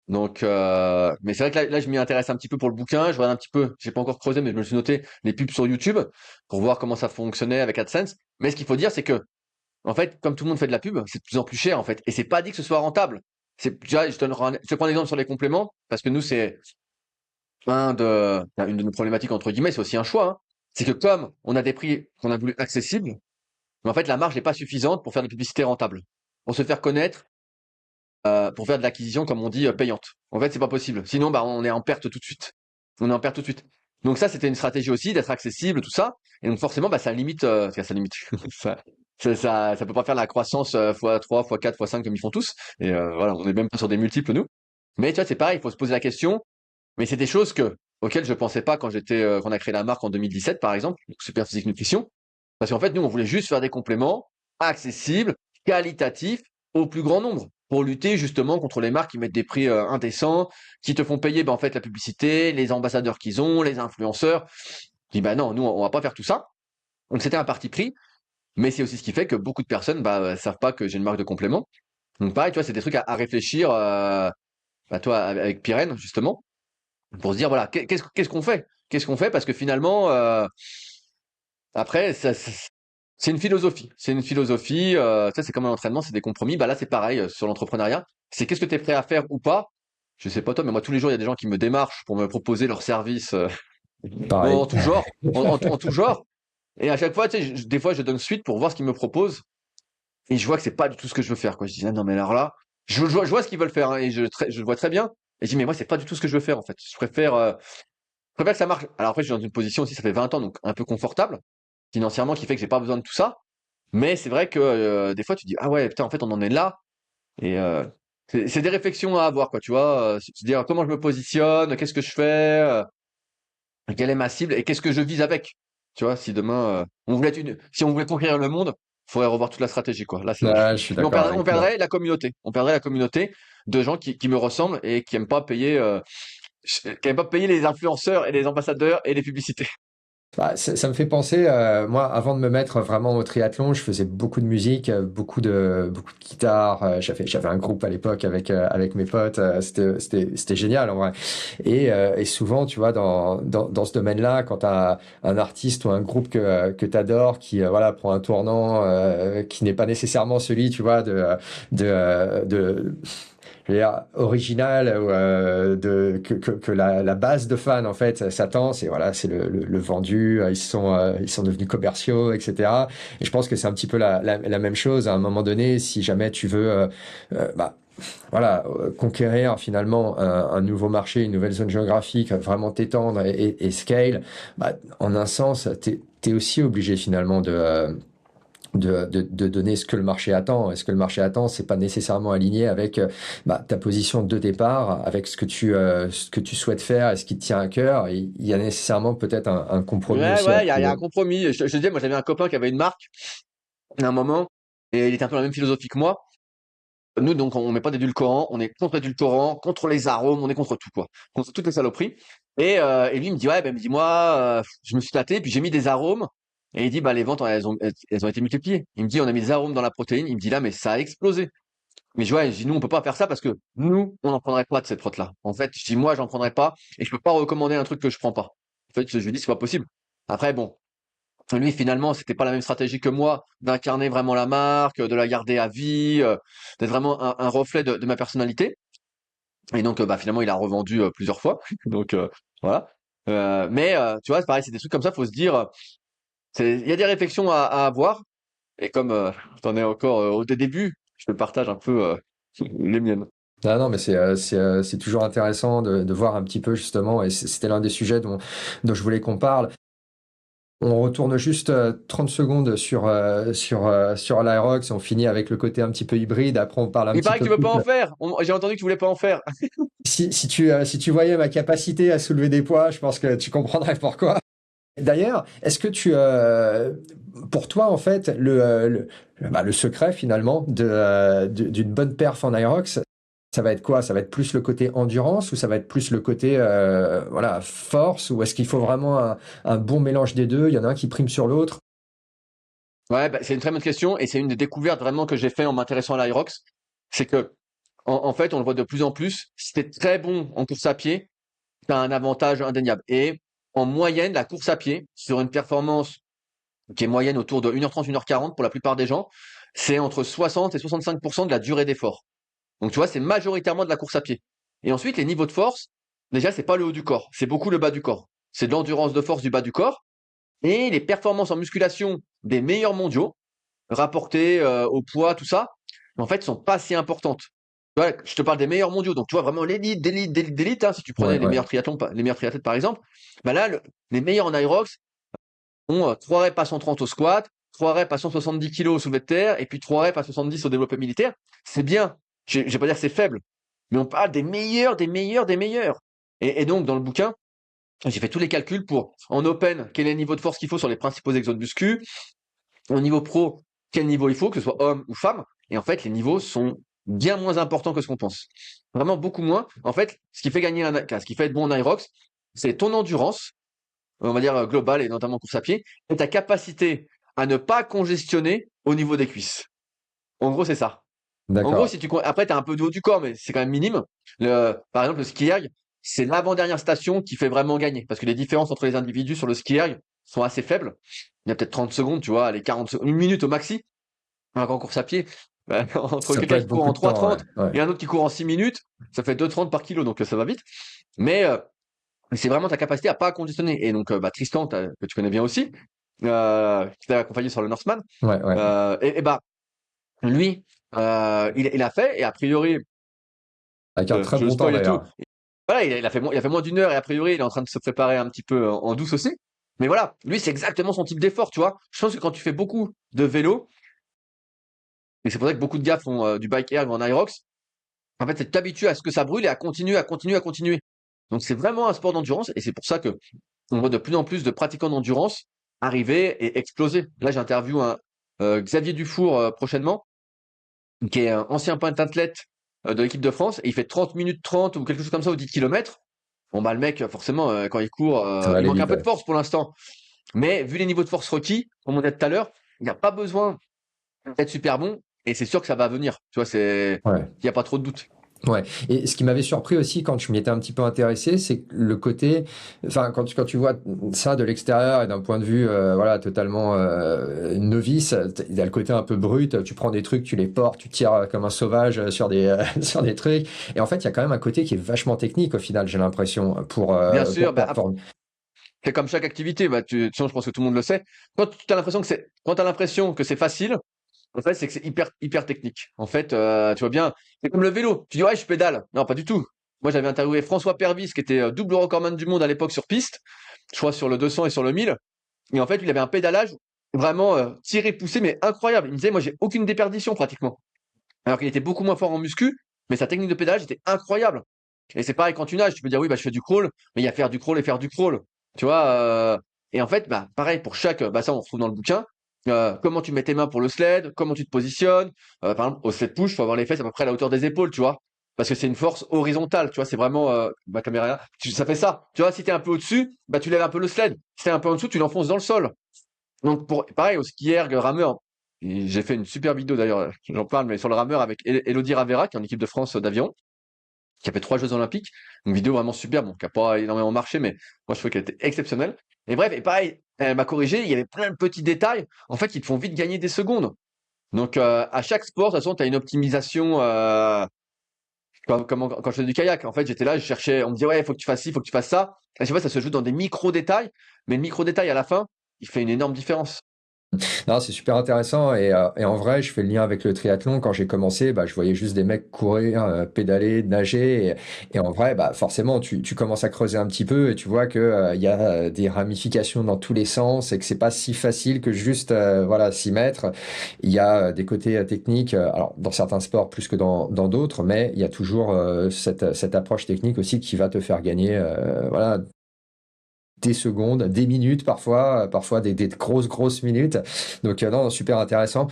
C: Donc, mais c'est vrai que là, je m'y intéresse un petit peu pour le bouquin. Je regarde un petit peu, j'ai pas encore creusé, mais je me suis noté les pubs sur YouTube pour voir comment ça fonctionnait avec AdSense. Mais ce qu'il faut dire, c'est que, en fait, comme tout le monde fait de la pub, c'est de plus en plus cher, en fait. Et c'est pas dit que ce soit rentable. Déjà, je te prends un exemple sur les compléments, parce que nous, c'est une de nos problématiques, entre guillemets, c'est aussi un choix, hein. C'est que comme on a des prix qu'on a voulu accessibles, mais en fait, la marge n'est pas suffisante pour faire des publicités rentables. Pour se faire connaître, pour faire de l'acquisition, comme on dit, payante. En fait, c'est pas possible. Sinon, bah, on est en perte tout de suite. On est en perte tout de suite. Donc ça, c'était une stratégie aussi d'être accessible, tout ça. Et donc forcément, bah, ça limite, ça limite. Ça peut pas faire la croissance x3, x4, x5 comme ils font tous. Et voilà, on est même pas sur des multiples nous. Mais tu vois, c'est pareil, il faut se poser la question. Mais c'est des choses auxquelles je pensais pas quand on a créé la marque en 2017, par exemple, donc Super Physique Nutrition. Parce qu'en fait, nous, on voulait juste faire des compléments accessibles, qualitatifs, au plus grand nombre, pour lutter justement contre les marques qui mettent des prix indécents, qui te font payer en fait la publicité, les ambassadeurs qu'ils ont, les influenceurs. Je dis non, nous, on va pas faire tout ça. Donc c'était un parti pris, mais c'est aussi ce qui fait que beaucoup de personnes savent pas que j'ai une marque de complément. Donc pareil, tu vois, c'est des trucs à réfléchir, toi, avec Pyrène, justement, pour se dire, voilà, qu'est-ce qu'on fait? Qu'est-ce qu'on fait? Parce que finalement, après, c'est une philosophie. C'est une philosophie. Ça, c'est comme un entraînement, c'est des compromis. Bah là, c'est pareil sur l'entrepreneuriat. C'est qu'est-ce que tu es prêt à faire ou pas. Je sais pas toi, mais moi, tous les jours, il y a des gens qui me démarchent pour me proposer leurs services
B: pareil.
C: en tout genre. En tout genre. Et à chaque fois, tu sais, des fois, je donne suite pour voir ce qu'ils me proposent. Et je vois que c'est pas du tout ce que je veux faire, quoi. Je dis, ah non, mais alors là, je vois ce qu'ils veulent faire, hein, et je le vois très bien. Et je dis, mais moi, c'est pas du tout ce que je veux faire, en fait. Je préfère que ça marche. Alors après, je suis dans une position aussi, ça fait 20 ans, donc un peu confortable, financièrement, qui fait que j'ai pas besoin de tout ça. Mais c'est vrai que des fois, tu dis, ah ouais, putain, en fait, on en est là. Et c'est des réflexions à avoir, quoi, tu vois. Se dire comment je me positionne, qu'est-ce que je fais, quelle est ma cible et qu'est-ce que je vise avec. Tu vois, si demain, si on voulait conquérir le monde, il faudrait revoir toute la stratégie, quoi. Là,
B: Là, je suis
C: mais
B: d'accord
C: on
B: avec toi.
C: perdrait la communauté. On perdrait la communauté de gens qui me ressemblent et qui aiment pas payer les influenceurs et les ambassadeurs et les publicités.
B: Bah, ça me fait penser, moi, avant de me mettre vraiment au triathlon, je faisais beaucoup de musique, beaucoup de guitare. J'avais un groupe à l'époque avec mes potes. C'était génial en vrai. Et souvent, tu vois, dans ce domaine-là, quand tu as un artiste ou un groupe que tu adores, qui voilà prend un tournant qui n'est pas nécessairement celui, tu vois, de je veux dire, original que la base de fans en fait s'attend, c'est voilà, c'est le vendu, ils sont devenus commerciaux, etc. Et je pense que c'est un petit peu la même chose à un moment donné. Si jamais tu veux bah, voilà, conquérir finalement un nouveau marché, une nouvelle zone géographique, vraiment t'étendre et scale, bah, en un sens, t'es aussi obligé finalement de donner ce que le marché attend. Et ce que le marché attend, c'est pas nécessairement aligné avec ta position de départ, avec ce que tu souhaites faire et ce qui te tient à cœur. Et il y a nécessairement peut-être un compromis
C: Ouais,
B: aussi à
C: ouais, il y a un
B: trouver.
C: compromis. Je te dis, moi, j'avais un copain qui avait une marque à un moment et il était un peu dans la même philosophie que moi. Nous, donc, on met pas d'édulcorants, on est contre l'édulcorant, contre les arômes, on est contre tout, quoi. Contre toutes les saloperies. Et lui, il me dit, ouais, ben, il me dit, moi, je me suis tâté, puis j'ai mis des arômes. Et il dit, bah, les ventes, elles ont été multipliées. Il me dit, on a mis des arômes dans la protéine. Il me dit, là, mais ça a explosé. Mais je dis, nous, on peut pas faire ça parce que nous, on n'en prendrait pas de cette prot-là. En fait, je dis, moi, j'en prendrais pas et je peux pas recommander un truc que je prends pas. fait, je lui dis, c'est pas possible. Après, bon, lui, finalement, c'était pas la même stratégie que moi d'incarner vraiment la marque, de la garder à vie, d'être vraiment un reflet de ma personnalité. Et donc, bah, finalement, il a revendu plusieurs fois. Donc, voilà. Mais tu vois, c'est pareil, c'est des trucs comme ça, faut se dire, il y a des réflexions à avoir. Et comme t'en es encore au début, je te partage un peu les miennes.
B: Ah non, mais c'est toujours intéressant de voir un petit peu justement, et c'était l'un des sujets dont je voulais qu'on parle. On retourne juste 30 secondes sur l'Aerox, on finit avec le côté un petit peu hybride, après on parle un
C: Il
B: petit
C: paraît que
B: peu
C: tu veux
B: plus.
C: pas en faire. J'ai entendu que tu voulais pas en faire.
B: Si tu voyais ma capacité à soulever des poids, je pense que tu comprendrais pourquoi. D'ailleurs, est-ce que pour toi, en fait, le secret finalement d'une bonne perf en Aerox, ça va être quoi? Ça va être plus le côté endurance ou ça va être plus le côté voilà, force? Ou est-ce qu'il faut vraiment un bon mélange des deux? Il y en a un qui prime sur l'autre?
C: Ouais, bah, c'est une très bonne question et c'est une des découvertes vraiment que j'ai fait en m'intéressant à l'Aerox. C'est que, en fait, on le voit de plus en plus, si t'es très bon en course à pied, tu as un avantage indéniable. Et en moyenne, la course à pied, sur une performance qui est moyenne autour de 1h30, 1h40 pour la plupart des gens, c'est entre 60 et 65% de la durée d'effort. Donc tu vois, c'est majoritairement de la course à pied. Et ensuite, les niveaux de force, déjà, c'est pas le haut du corps, c'est beaucoup le bas du corps. C'est de l'endurance de force du bas du corps. Et les performances en musculation des meilleurs mondiaux, rapportées au poids, tout ça, en fait, sont pas si importantes. Tu vois, je te parle des meilleurs mondiaux, donc tu vois vraiment l'élite, d'élite, d'élite, d'élite, hein, si tu prenais
B: Ouais,
C: les
B: ouais.
C: meilleurs triathlons, les meilleurs triathlètes par exemple, bah là, les meilleurs en Irox ont 3 reps à 130 au squat, 3 reps à 170 kg au soulevé de terre, et puis 3 reps à 70 au développé militaire. C'est bien. Je vais pas dire que c'est faible, mais on parle des meilleurs, des meilleurs, des meilleurs. Et donc, dans le bouquin, j'ai fait tous les calculs pour, en open, quel est le niveau de force qu'il faut sur les principaux exos de muscu, au niveau pro, quel niveau il faut, que ce soit homme ou femme. Et en fait, les niveaux sont bien moins importants que ce qu'on pense. Vraiment beaucoup moins. En fait, ce qui fait gagner ce qui fait être bon en Irox, c'est ton endurance, on va dire globale et notamment course à pied, et ta capacité à ne pas congestionner au niveau des cuisses. En gros, c'est ça. En gros,
B: D'accord.
C: après, tu as un peu de haut du corps, mais c'est quand même minime. Par exemple, le ski erg, c'est l'avant-dernière station qui fait vraiment gagner. Parce que les différences entre les individus sur le ski erg sont assez faibles. Il y a peut-être 30 secondes, tu vois, les 40 secondes, une minute au maxi. Alors qu'en course à pied, bah, entre
B: Ça peut
C: quelqu'un
B: être
C: qui court
B: beaucoup
C: en
B: de temps, ouais.
C: 3,30
B: Ouais.
C: et un autre qui court en 6 minutes, ça fait 2,30 par kilo, donc ça va vite. Mais c'est vraiment ta capacité à pas congestionner. Et donc, bah, Tristan, que tu connais bien aussi, qui t'a accompagné sur le Northman,
B: Ouais, ouais.
C: et bah, lui, il a fait, et a priori,
B: Avec un très
C: je le
B: bon temps
C: spoil et tout.
B: d'ailleurs.
C: Voilà, il a fait moins d'1 heure et a priori, il est en train de se préparer un petit peu en douce aussi. Mais voilà, lui, c'est exactement son type d'effort, tu vois. Je pense que quand tu fais beaucoup de vélo, et c'est pour ça que beaucoup de gars font du bike erg en Irox, en fait, c'est t'habituer à ce que ça brûle et à continuer, à continuer, à continuer. Donc, c'est vraiment un sport d'endurance et c'est pour ça que on voit de plus en plus de pratiquants d'endurance arriver et exploser. Là, j'interviewe Xavier Dufour prochainement, qui est un ancien pentathlète de l'équipe de France, et il fait 30 minutes 30 ou quelque chose comme ça au 10 km. Bon, bah, le mec, forcément, quand il court,
B: Ça va
C: il
B: aller
C: manque un
B: vite,
C: peu de
B: ouais.
C: force pour l'instant. Mais vu les niveaux de force requis, comme on a dit tout à l'heure, il n'y a pas besoin d'être super bon, et c'est sûr que ça va venir. Tu vois,
B: Ouais.
C: il n'y a pas trop de doute.
B: Ouais. Et ce qui m'avait surpris aussi quand je m'y étais un petit peu intéressé, c'est que le côté, enfin, quand tu vois ça de l'extérieur et d'un point de vue, voilà, totalement novice, il y a le côté un peu brut. Tu prends des trucs, tu les portes, tu tires comme un sauvage sur des sur des trucs. Et en fait, il y a quand même un côté qui est vachement technique au final, j'ai l'impression,
C: Bien
B: pour
C: sûr, bah,
B: performer.
C: c'est comme chaque activité. Bah, sinon, je pense que tout le monde le sait. Quand tu as l'impression que c'est facile, en fait, c'est que c'est hyper, hyper technique. En fait, tu vois bien, c'est comme le vélo. Tu dis, ouais, je pédale. Non, pas du tout. Moi, j'avais interviewé François Pervis, qui était double recordman du monde à l'époque sur piste, je crois sur le 200 et sur le 1000. Et en fait, il avait un pédalage vraiment tiré, poussé, mais incroyable. Il me disait, moi, j'ai aucune déperdition pratiquement. Alors qu'il était beaucoup moins fort en muscu, mais sa technique de pédalage était incroyable. Et c'est pareil quand tu nages, tu peux dire, oui, bah, je fais du crawl, mais il y a faire du crawl et faire du crawl. Tu vois, et en fait, bah, pareil pour chaque, bah, ça, on retrouve dans le bouquin. Comment tu mets tes mains pour le sled, comment tu te positionnes. Par exemple, au sled push, faut avoir les fesses à peu près à la hauteur des épaules, tu vois. Parce que c'est une force horizontale, tu vois, c'est vraiment, ma caméra là, ça fait ça. Tu vois, si t'es un peu au-dessus, bah, tu lèves un peu le sled. Si t'es un peu en dessous, tu l'enfonces dans le sol. Donc, pareil, au ski erg, rameur, et j'ai fait une super vidéo d'ailleurs, j'en parle, mais sur le rameur avec Elodie Ravera, qui est en équipe de France d'aviron. qui a fait 3 Jeux olympiques. Une vidéo vraiment super, bon, qui a pas énormément marché, mais moi, je trouve qu'elle était exceptionnelle. Et bref, et pareil, elle m'a corrigé, il y avait plein de petits détails, en fait, qui te font vite gagner des secondes. Donc, à chaque sport, de toute façon, tu as une optimisation, quand je faisais du kayak. En fait, j'étais là, je cherchais, on me disait, ouais, il faut que tu fasses ci, il faut que tu fasses ça. Et je sais pas, ça se joue dans des micro-détails, mais le micro-détail à la fin, il fait une énorme différence.
B: Non, c'est super intéressant et en vrai, je fais le lien avec le triathlon. Quand j'ai commencé, bah, je voyais juste des mecs courir, pédaler, nager et en vrai, bah, forcément, tu commences à creuser un petit peu et tu vois que il y a des ramifications dans tous les sens et que c'est pas si facile que juste voilà s'y mettre. Il y a des côtés techniques, alors dans certains sports plus que dans d'autres, mais il y a toujours cette approche technique aussi qui va te faire gagner voilà des secondes, des minutes parfois, parfois des grosses minutes. Donc non, super intéressant.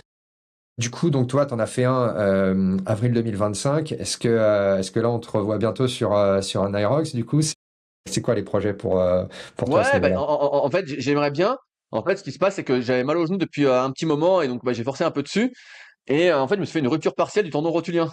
B: Du coup, donc toi, tu en as fait un avril 2025. Est-ce que là, on te revoit bientôt sur un Irox, du coup? C'est quoi les projets pour toi à ce
C: Ouais, bah,
B: niveau-là?
C: en fait, j'aimerais bien. En fait, ce qui se passe, c'est que j'avais mal au genou depuis un petit moment et donc bah, j'ai forcé un peu dessus. Et en fait, je me suis fait une rupture partielle du tendon rotulien.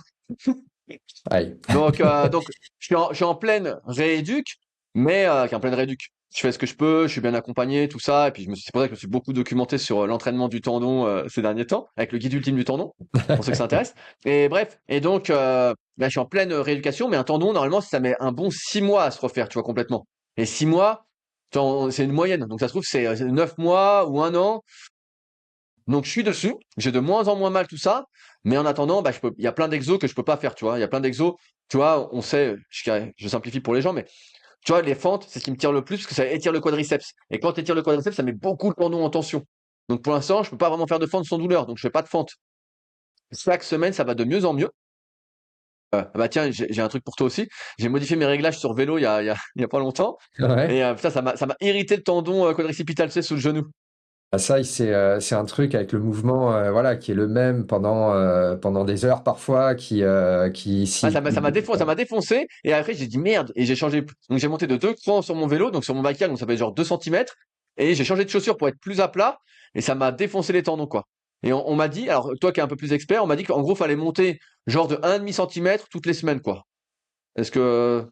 B: Aïe.
C: Donc je suis en pleine rééduque, mais en pleine rééduque. Je fais ce que je peux, je suis bien accompagné, tout ça. Et puis c'est pour ça que je me suis beaucoup documenté sur l'entraînement du tendon ces derniers temps, avec le guide ultime du tendon, pour ceux que ça intéresse. Et bref, et donc là, je suis en pleine rééducation, mais un tendon, normalement, ça met un bon 6 mois à se refaire, tu vois, complètement. Et 6 mois, c'est une moyenne. Donc ça se trouve, c'est 9 mois ou 1 an. Donc je suis dessus, j'ai de moins en moins mal tout ça, mais en attendant, bah, il y a plein d'exos que je peux pas faire, tu vois. Il y a plein d'exos, tu vois, on sait, je simplifie pour les gens, mais tu vois, les fentes, c'est ce qui me tire le plus parce que ça étire le quadriceps. Et quand tu étires le quadriceps, ça met beaucoup le tendon en tension. Donc pour l'instant, je peux pas vraiment faire de fente sans douleur, donc je fais pas de fente. Chaque semaine, ça va de mieux en mieux. Bah tiens, j'ai un truc pour toi aussi. J'ai modifié mes réglages sur vélo il y a pas longtemps.
B: Ouais.
C: Et putain, ça m'a irrité le tendon quadricipital, tu sais, sous le genou.
B: Ah, ça, c'est un truc avec le mouvement voilà, qui est le même pendant des heures parfois,
C: Ah,
B: si...
C: ça m'a défoncé. Et après, j'ai dit merde. Et j'ai changé. Donc, j'ai monté de 2 crans sur mon vélo, donc sur mon backyard, donc ça fait genre 2 centimètres. Et j'ai changé de chaussure pour être plus à plat. Et ça m'a défoncé les tendons, quoi. Et on m'a dit, alors toi qui es un peu plus expert, on m'a dit qu'en gros, fallait monter genre de 1,5 cm toutes les semaines, quoi. Est-ce que,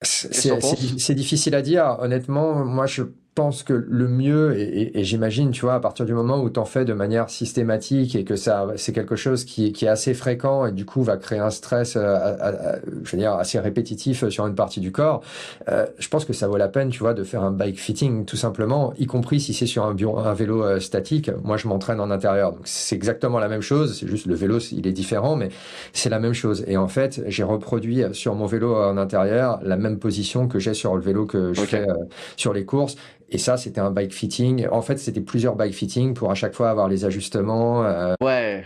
C: qu'est-ce que t'en penses?
B: C'est difficile à dire. Honnêtement, moi, je pense que le mieux, et j'imagine, tu vois, à partir du moment où tu en fais de manière systématique et que ça, c'est quelque chose qui est assez fréquent et du coup va créer un stress, je veux dire, assez répétitif sur une partie du corps, je pense que ça vaut la peine, tu vois, de faire un bike fitting, tout simplement, y compris si c'est sur un vélo statique. Moi, je m'entraîne en intérieur, donc c'est exactement la même chose. C'est juste le vélo, il est différent, mais c'est la même chose. Et en fait, j'ai reproduit sur mon vélo en intérieur la même position que j'ai sur le vélo que je
C: Ok.
B: fais sur les courses. Et ça, c'était un bike fitting. En fait, c'était plusieurs bike fitting pour à chaque fois avoir les ajustements.
C: Ouais.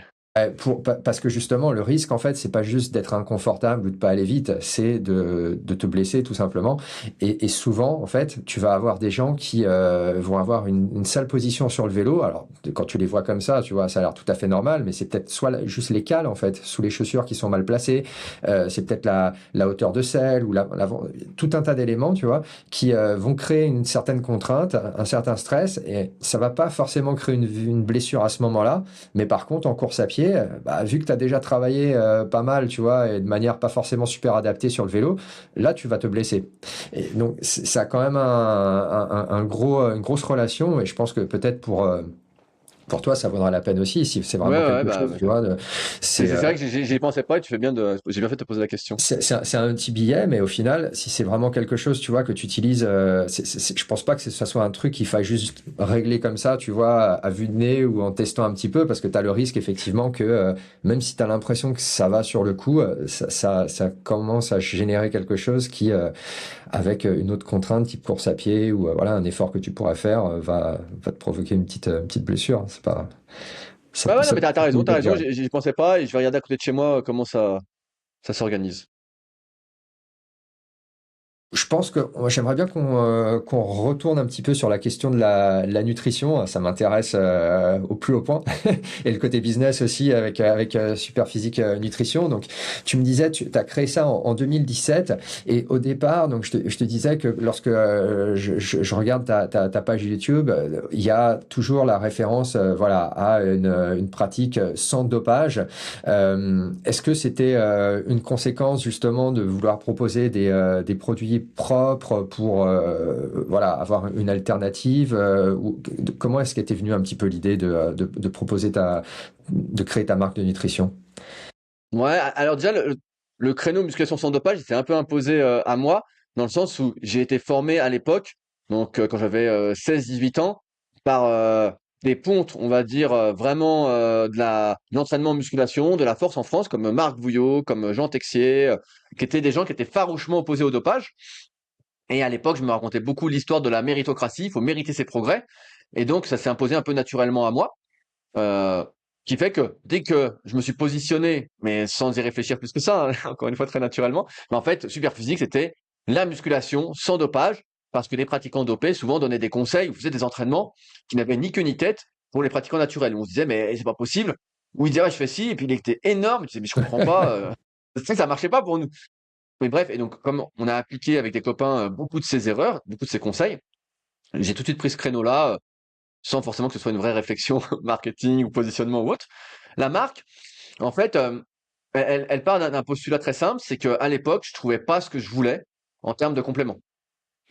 B: Parce que justement, le risque, en fait, c'est pas juste d'être inconfortable ou de pas aller vite, c'est de te blesser tout simplement. Et souvent, en fait, tu vas avoir des gens qui vont avoir une sale position sur le vélo. Alors, quand tu les vois comme ça, tu vois, ça a l'air tout à fait normal, mais c'est peut-être soit juste les cales, en fait, sous les chaussures qui sont mal placées. C'est peut-être la hauteur de selle ou tout un tas d'éléments, tu vois, qui vont créer une certaine contrainte, un certain stress, et ça va pas forcément créer une blessure à ce moment-là. Mais par contre, en course à pied, bah, vu que tu as déjà travaillé pas mal, tu vois, et de manière pas forcément super adaptée sur le vélo, là, tu vas te blesser. Et donc, ça a quand même une grosse relation, et je pense que peut-être pour toi, ça vaudra la peine aussi, si c'est
C: Ouais,
B: vraiment
C: ouais,
B: quelque
C: bah,
B: chose, tu vois. C'est
C: c'est vrai que j'y pensais pas et tu fais bien j'ai bien fait de te poser la question.
B: c'est un petit billet, mais au final, si c'est vraiment quelque chose, tu vois, que tu utilises, je pense pas que ça soit un truc qu'il faille juste régler comme ça, tu vois, à vue de nez ou en testant un petit peu, parce que tu as le risque, effectivement, que même si tu as l'impression que ça va sur le coup, ça commence à générer quelque chose qui, avec une autre contrainte, type course à pied, ou voilà, un effort que tu pourrais faire, va te provoquer une petite blessure. C'est pas,
C: Ouais, ouais, non,
B: ça
C: mais
B: peut
C: t'as
B: limiter, je
C: raison,
B: dirais.
C: j'y pensais pas et je vais regarder à côté de chez moi comment ça s'organise.
B: Je pense que j'aimerais bien qu'on retourne un petit peu sur la question de la nutrition. Ça m'intéresse au plus haut point. Et le côté business aussi avec Superphysique Nutrition. Donc, tu me disais, tu as créé ça en 2017. Et au départ, donc je te disais que lorsque je regarde ta page YouTube, il y a toujours la référence voilà, à une pratique sans dopage. Est-ce que c'était une conséquence justement de vouloir proposer des produits propres pour voilà, avoir une alternative comment est-ce qu'était venue un petit peu l'idée de proposer de créer ta marque de nutrition?
C: Ouais, alors déjà, le créneau musculation sans dopage, il s'est un peu imposé à moi, dans le sens où j'ai été formé à l'époque, donc quand j'avais 16-18 ans, par des pontes, on va dire, vraiment de l'entraînement en musculation, de la force en France, comme Marc Vouillot, comme Jean Texier, qui étaient des gens qui étaient farouchement opposés au dopage. Et à l'époque, je me racontais beaucoup l'histoire de la méritocratie, il faut mériter ses progrès. Et donc, ça s'est imposé un peu naturellement à moi. Euh, qui fait que dès que je me suis positionné, mais sans y réfléchir plus que ça, hein, encore une fois très naturellement, mais en fait, Superphysique, c'était la musculation sans dopage, parce que les pratiquants dopés souvent donnaient des conseils ou faisaient des entraînements qui n'avaient ni queue ni tête pour les pratiquants naturels. Où on se disait, mais c'est pas possible. Ou ils disaient, ouais, je fais ci, et puis il était énorme. Je disais, mais je comprends pas. Tu sais, ça marchait pas pour nous. Mais bref, et donc comme on a appliqué avec des copains beaucoup de ces erreurs, beaucoup de ces conseils, j'ai tout de suite pris ce créneau-là sans forcément que ce soit une vraie réflexion marketing ou positionnement ou autre. La marque, en fait, elle part d'un postulat très simple, c'est qu'à l'époque, je trouvais pas ce que je voulais en termes de compléments.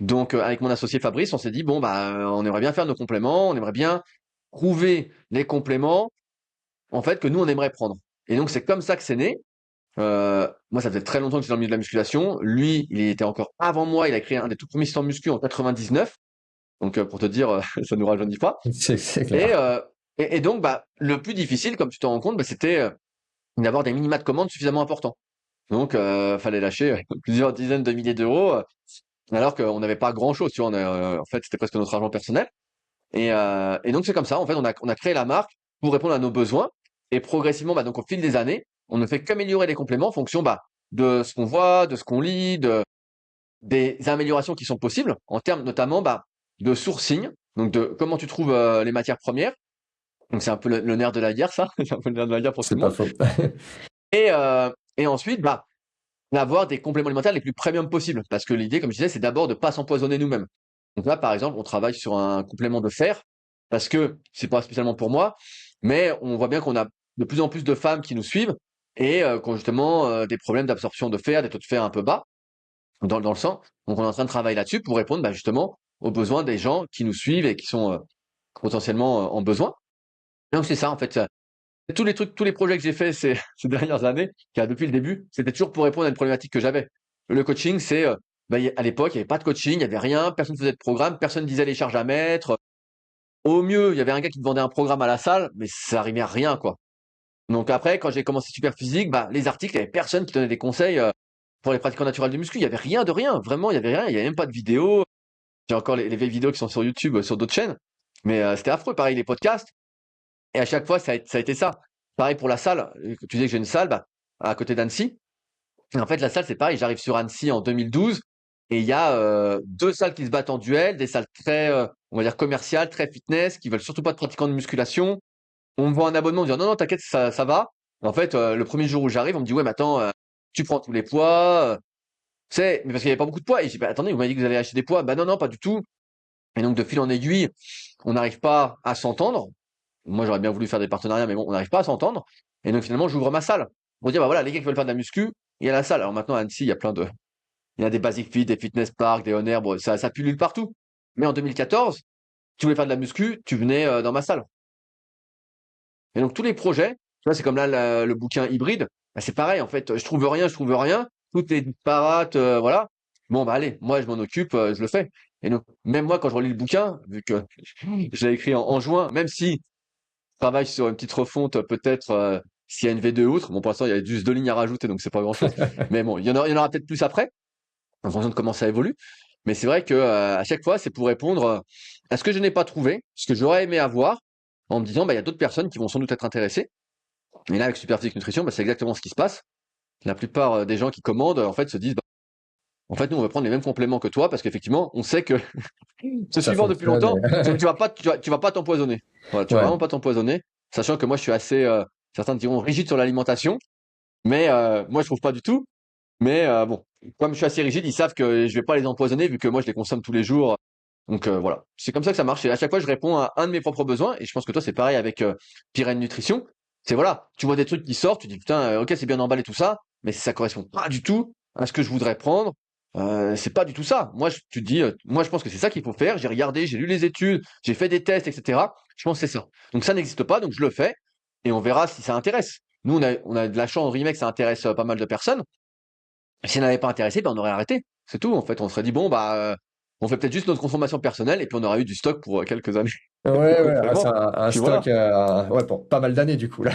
C: Donc, avec mon associé Fabrice, on s'est dit, bon, bah, on aimerait bien faire nos compléments, on aimerait bien trouver les compléments, en fait, que nous, on aimerait prendre. Et donc, c'est comme ça que c'est né. Moi, ça faisait très longtemps que j'étais dans le milieu de la musculation. Lui, il était encore avant moi, il a créé un des tout premiers sites en muscu en 99. Donc, pour te dire, ça nous rajeunit pas.
B: C'est
C: Et,
B: clair.
C: euh, et donc, bah, le plus difficile, comme tu t'en rends compte, bah, c'était d'avoir des minima de commandes suffisamment importants. Donc, fallait lâcher plusieurs dizaines de milliers d'euros, alors qu'on n'avait pas grand-chose. Tu vois, en fait, c'était presque notre argent personnel. Et donc, c'est comme ça. En fait, on a créé la marque pour répondre à nos besoins. Et progressivement, bah, donc au fil des années, on ne fait qu'améliorer les compléments en fonction bah, de ce qu'on voit, de ce qu'on lit, des améliorations qui sont possibles en termes notamment bah, de sourcing, donc de comment tu trouves les matières premières. Donc c'est un peu le nerf de la guerre, ça. C'est un peu le nerf de la guerre pour tout
B: C'est
C: le
B: pas
C: monde.
B: faux.
C: Et ensuite, bah, d'avoir des compléments alimentaires les plus premium possibles. Parce que l'idée, comme je disais, c'est d'abord de pas s'empoisonner nous-mêmes. Donc là, par exemple, on travaille sur un complément de fer, parce que c'est pas spécialement pour moi, mais on voit bien qu'on a de plus en plus de femmes qui nous suivent et qui ont justement des problèmes d'absorption de fer, des taux de fer un peu bas dans le sang. Donc on est en train de travailler là-dessus pour répondre bah, justement aux besoins des gens qui nous suivent et qui sont potentiellement en besoin. Donc c'est ça en fait. Tous les trucs, tous les projets que j'ai faits ces dernières années, depuis le début, c'était toujours pour répondre à une problématique que j'avais. Le coaching, c'est bah, à l'époque, il n'y avait pas de coaching, il n'y avait rien, personne ne faisait de programme, personne disait les charges à mettre. Au mieux, il y avait un gars qui te vendait un programme à la salle, mais ça arrivait à rien, quoi. Donc après, quand j'ai commencé Superphysique, bah, les articles, il n'y avait personne qui donnait des conseils pour les pratiquants naturels de muscu. Il n'y avait rien de rien, vraiment, il n'y avait rien, il n'y avait même pas de vidéo. J'ai encore les vieilles vidéos qui sont sur YouTube, sur d'autres chaînes. Mais c'était affreux, pareil, les podcasts. Et à chaque fois, ça a été ça. Pareil pour la salle. Tu disais que j'ai une salle bah, à côté d'Annecy. Et en fait, la salle, c'est pareil. J'arrive sur Annecy en 2012 et il y a deux salles qui se battent en duel, des salles très, on va dire, commerciales, très fitness, qui veulent surtout pas de pratiquants de musculation. On me vend un abonnement, on me dit non, non, t'inquiète, ça va. Et en fait, le premier jour où j'arrive, on me dit ouais, mais attends, tu prends tous les poids. Mais parce qu'il n'y avait pas beaucoup de poids. Et je dis bah, attendez, vous m'avez dit que vous allez acheter des poids. Bah non, non, pas du tout. Et donc, de fil en aiguille, on n'arrive pas à s'entendre. Moi, j'aurais bien voulu faire des partenariats, mais bon, on n'arrive pas à s'entendre. Et donc, finalement, j'ouvre ma salle. Pour dire, bah voilà, les gars qui veulent faire de la muscu, il y a la salle. Alors maintenant, à Annecy, il y a il y a des Basic Fit, des Fitness Park, des On Air, bon, ça pullule partout. Mais en 2014, tu voulais faire de la muscu, tu venais dans ma salle. Et donc, tous les projets, tu vois, c'est comme là, le bouquin hybride, bah, c'est pareil, en fait, je trouve rien, tout est disparate, voilà. Bon, bah allez, moi, je m'en occupe, je le fais. Et donc, même moi, quand je relis le bouquin, vu que je l'ai écrit en juin, même si travaille sur une petite refonte, peut-être s'il y a une V2 ou autre. Bon, pour l'instant, il y a juste 2 lignes à rajouter, donc c'est pas grand-chose. Mais bon, il y en aura peut-être plus après, en fonction de comment ça évolue. Mais c'est vrai que à chaque fois, c'est pour répondre à ce que je n'ai pas trouvé, ce que j'aurais aimé avoir, en me disant, bah, il y a d'autres personnes qui vont sans doute être intéressées. Et là, avec Superphysique Nutrition, bah, c'est exactement ce qui se passe. La plupart des gens qui commandent, en fait, se disent, bah, En fait, nous, on va prendre les mêmes compléments que toi parce qu'effectivement, on sait que te
B: Ça
C: suivant depuis
B: fonctionne.
C: longtemps, tu vas pas t'empoisonner. Voilà, tu vas
B: Ouais.
C: vraiment pas t'empoisonner, sachant que moi, je suis assez, certains diront rigide sur l'alimentation, mais moi, je trouve pas du tout. Mais bon, comme je suis assez rigide, ils savent que je vais pas les empoisonner vu que moi, je les consomme tous les jours. Donc voilà, c'est comme ça que ça marche. Et à chaque fois, je réponds à un de mes propres besoins. Et je pense que toi, c'est pareil avec Pyrénées Nutrition. C'est voilà, tu vois des trucs qui sortent, tu dis putain, ok, c'est bien emballé tout ça, mais ça correspond pas du tout à ce que je voudrais prendre. C'est pas du tout ça. Tu te dis, moi, je pense que c'est ça qu'il faut faire. J'ai regardé, j'ai lu les études, j'ai fait des tests, etc. Je pense que c'est ça. Donc ça n'existe pas, donc je le fais et on verra si ça intéresse. Nous, on a de la chance, entre guillemets, que ça intéresse pas mal de personnes. Si ça n'avait pas intéressé, ben, on aurait arrêté. C'est tout, en fait. On se serait dit, bon, bah, on fait peut-être juste notre consommation personnelle et puis on aura eu du stock pour quelques années de
B: Ouais, ouais, c'est
C: compléments.
B: un
C: Puis
B: stock
C: voilà.
B: Ouais, pour pas mal d'années du coup là.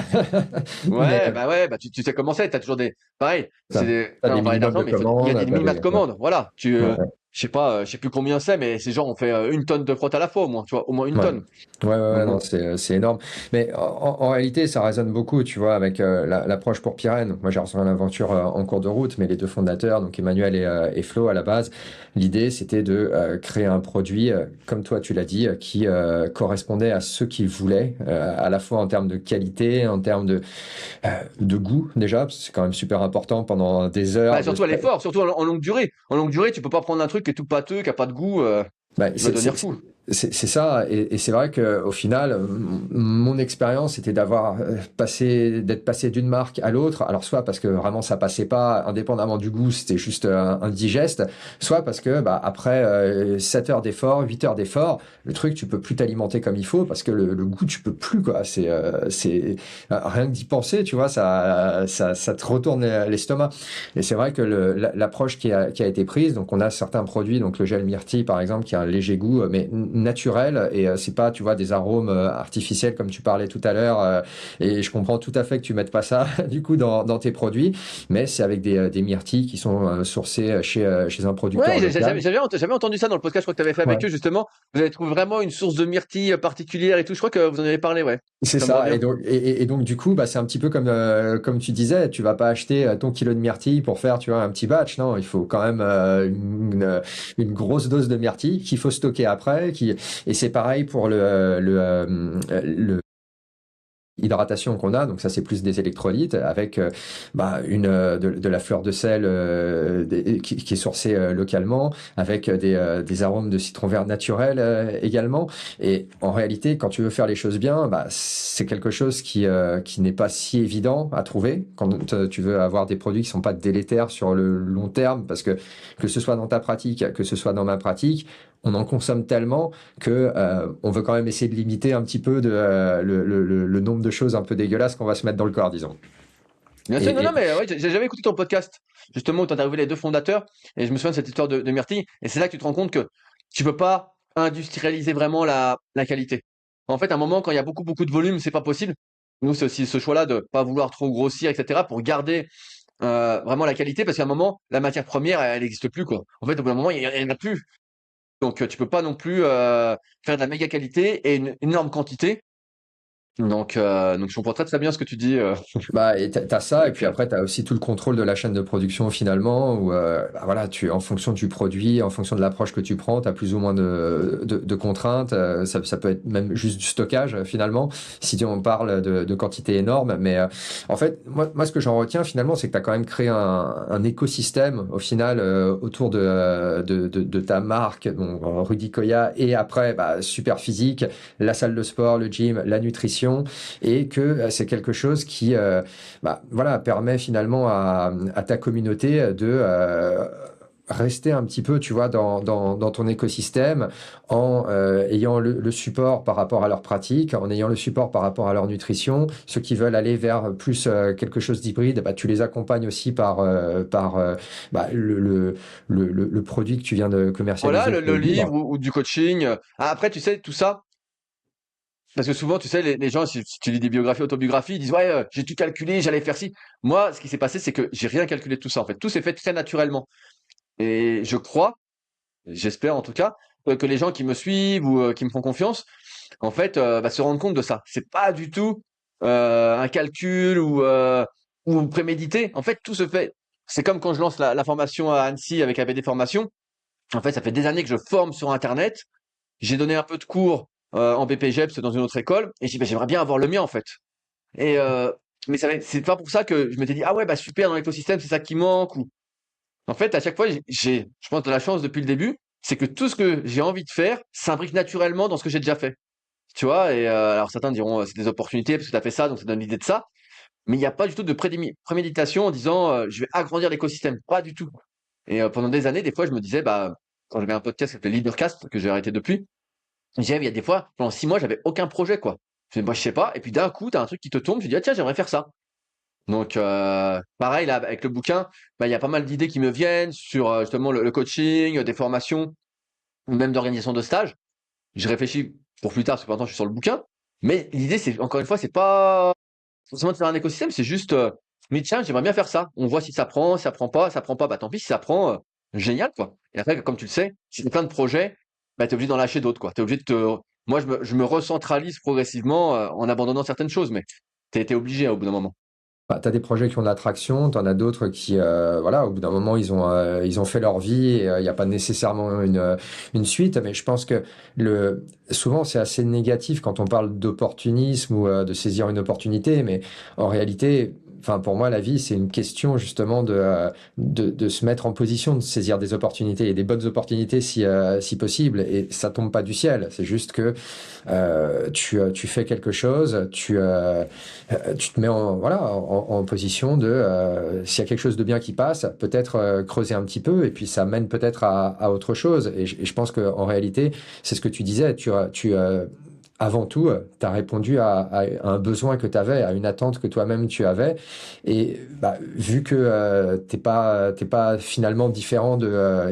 B: Mais
C: Ouais, bah tu sais comment c'est. T'as toujours des, pareil,
B: t'as, t'as
C: là,
B: des
C: on parlait
B: minimums
C: d'argent,
B: de
C: mais il y a
B: commandes,
C: des
B: t'as
C: minima de
B: des... Ouais,
C: commandes. Voilà.
B: ouais, ouais.
C: Je sais pas, je sais plus combien c'est, mais ces gens ont fait 1 tonne de prot à la fois au moins, tu vois, au moins une
B: Ouais.
C: tonne.
B: Ouais, ouais, ouais,
C: Donc
B: non,
C: bon.
B: c'est énorme. Mais en réalité, ça résonne beaucoup, tu vois, avec l'approche pour Pyrène. Moi, j'ai rejoint l'aventure en cours de route, mais les deux fondateurs, donc Emmanuel et Flo, à la base, l'idée, c'était de créer un produit, comme toi, tu l'as dit, qui correspondait à ce qu'ils voulaient, à la fois en termes de qualité, en termes de goût, déjà, parce que c'est quand même super important pendant des
C: Bah,
B: heures de...
C: surtout à l'effort, surtout en longue durée. En longue durée, tu peux pas prendre un truc qui est tout pâteux, qui a pas de goût,
B: Bah,
C: tu vas devenir fou.
B: c'est ça, et c'est vrai que au final, mon expérience c'était d'avoir d'être passé d'une marque à l'autre. Alors soit parce que vraiment ça passait pas, indépendamment du goût, c'était juste indigeste, soit parce que bah, après 7 heures d'effort, 8 heures d'effort, le truc tu peux plus t'alimenter comme il faut parce que le goût tu peux plus quoi. Rien que d'y penser, tu vois, ça te retourne l'estomac. Et c'est vrai que l'approche qui a été prise, donc on a certains produits, donc le gel myrtille par exemple, qui a un léger goût, mais naturel, et c'est pas, tu vois, des arômes artificiels comme tu parlais tout à l'heure, et je comprends tout à fait que tu mettes pas ça du coup dans tes produits, mais c'est avec des myrtilles qui sont sourcés chez un producteur
C: Ouais,
B: local.
C: j'avais entendu ça dans le podcast, je crois que tu avais fait avec
B: Ouais.
C: eux, justement. Vous avez trouvé vraiment une source de myrtille particulière et tout. Je crois que vous en avez parlé, ouais.
B: C'est
C: Ça me
B: ça,
C: revient.
B: et donc du coup, bah, c'est un petit peu comme tu disais, tu vas pas acheter ton kilo de myrtille pour faire, tu vois, un petit batch, non, il faut quand même une grosse dose de myrtille qu'il faut stocker après, et c'est pareil pour le hydratation qu'on a, donc ça c'est plus des électrolytes avec bah, de la fleur de sel qui est sourcée localement, avec des arômes de citron vert naturel également. Et en réalité, quand tu veux faire les choses bien, bah, c'est quelque chose qui n'est pas si évident à trouver quand tu veux avoir des produits qui sont pas délétères sur le long terme, parce que ce soit dans ta pratique, que ce soit dans ma pratique, on en consomme tellement que on veut quand même essayer de limiter un petit peu le nombre de choses un peu dégueulasses qu'on va se mettre dans le corps, disons.
C: Bien sûr, non,
B: Et,
C: non,
B: et-
C: mais ouais, j'ai jamais écouté ton podcast, justement, où tu interviewé les deux fondateurs, et je me souviens de cette histoire de myrtille, et c'est là que tu te rends compte que tu peux pas industrialiser vraiment la qualité. En fait, à un moment, quand il y a beaucoup, beaucoup de volume, c'est pas possible. Nous, c'est aussi ce choix-là de pas vouloir trop grossir, etc., pour garder vraiment la qualité, parce qu'à un moment, la matière première, elle n'existe plus, quoi. En fait, au bout d'un moment, il y en a plus. Donc, tu peux pas non plus faire de la méga qualité et une énorme quantité. Donc je comprends très très bien ce que tu dis.
B: Bah, et t'as ça, et
C: Avec,
B: puis après, t'as aussi tout le contrôle de la chaîne de production finalement, où bah, voilà, en fonction du produit, en fonction de l'approche que tu prends, t'as plus ou moins de contraintes. Ça peut être même juste du stockage finalement, si on parle de quantités énormes. Mais en fait, moi, ce que j'en retiens finalement, c'est que t'as quand même créé un écosystème au final autour de ta marque, donc Rudy Koya, et après, bah, Super Physique, la salle de sport, le gym, la nutrition, et que c'est quelque chose qui bah, voilà, permet finalement à ta communauté de rester un petit peu, tu vois, dans ton écosystème, en ayant le support par rapport à leur pratique, en ayant le support par rapport à leur nutrition. Ceux qui veulent aller vers plus quelque chose d'hybride, bah, tu les accompagnes aussi par bah, le produit que tu viens de
C: voilà,
B: commercialiser qui
C: le
B: est
C: livre
B: libre.
C: ou du coaching. Après, tu sais, tout ça, parce que souvent, tu sais, les gens, si tu lis des biographies, autobiographies, ils disent, ouais, j'ai tout calculé, j'allais faire ci. Moi, ce qui s'est passé, c'est que j'ai rien calculé de tout ça, en fait. Tout s'est fait très naturellement. Et je crois, j'espère en tout cas, que les gens qui me suivent ou qui me font confiance, en fait, bah, se rendent compte de ça. C'est pas du tout un calcul ou prémédité. En fait, tout se fait. c'est comme quand je lance la formation à Annecy avec ABD Formation. En fait, ça fait des années que je forme sur Internet. J'ai donné un peu de cours en BPGEPS dans une autre école et j'ai dit, bah, j'aimerais bien avoir le mien en fait. Et mais c'est pas pour ça que je m'étais dit, ah ouais, bah super, dans l'écosystème, c'est ça qui manque. Ou... En fait, à chaque fois, je pense, de la chance depuis le début, c'est que tout ce que j'ai envie de faire s'imbrique naturellement dans ce que j'ai déjà fait. Tu vois, et alors certains diront, c'est des opportunités parce que tu as fait ça, donc ça donne l'idée de ça. Mais il n'y a pas du tout de préméditation en disant, je vais agrandir l'écosystème. Pas du tout. Et pendant des années, des fois, je me disais, bah, quand j'avais un podcast qui s'appelait Leadercast, que j'ai arrêté depuis, il y a des fois, pendant 6 mois, j'avais aucun projet, quoi. Moi, je sais pas. Et puis d'un coup, tu as un truc qui te tombe, tu dis, ah tiens, j'aimerais faire ça. Donc, pareil, là, avec le bouquin, bah, il y a pas mal d'idées qui me viennent sur justement le coaching, des formations, ou même d'organisation de stage. Je réfléchis pour plus tard, parce que maintenant, je suis sur le bouquin. Mais l'idée, c'est, encore une fois, c'est pas forcément de faire un écosystème, c'est juste, mais tiens, j'aimerais bien faire ça. On voit si ça prend pas, bah tant pis, si ça prend, génial, quoi. Et après, comme tu le sais, si tu plein de projets, bah, tu es obligé d'en lâcher d'autres, quoi. Tu es obligé de moi, je me recentralise progressivement en abandonnant certaines choses, mais tu es obligé au bout d'un moment.
B: Bah, tu as des projets qui ont de l'attraction, tu en as d'autres qui, voilà, au bout d'un moment, ils ont fait leur vie et il n'y a pas nécessairement une suite. Mais je pense que souvent, c'est assez négatif quand on parle d'opportunisme ou de saisir une opportunité. Mais en réalité, enfin, pour moi, la vie, c'est une question justement de se mettre en position de saisir des opportunités et des bonnes opportunités si possible. Et ça tombe pas du ciel. C'est juste que tu fais quelque chose, tu te mets en position de s'il y a quelque chose de bien qui passe, peut-être creuser un petit peu et puis ça mène peut-être à autre chose. Et je pense qu'en réalité, c'est ce que tu disais, avant tout, tu as répondu à un besoin que tu avais, à une attente que toi-même tu avais. Et bah, vu que t'es pas finalement différent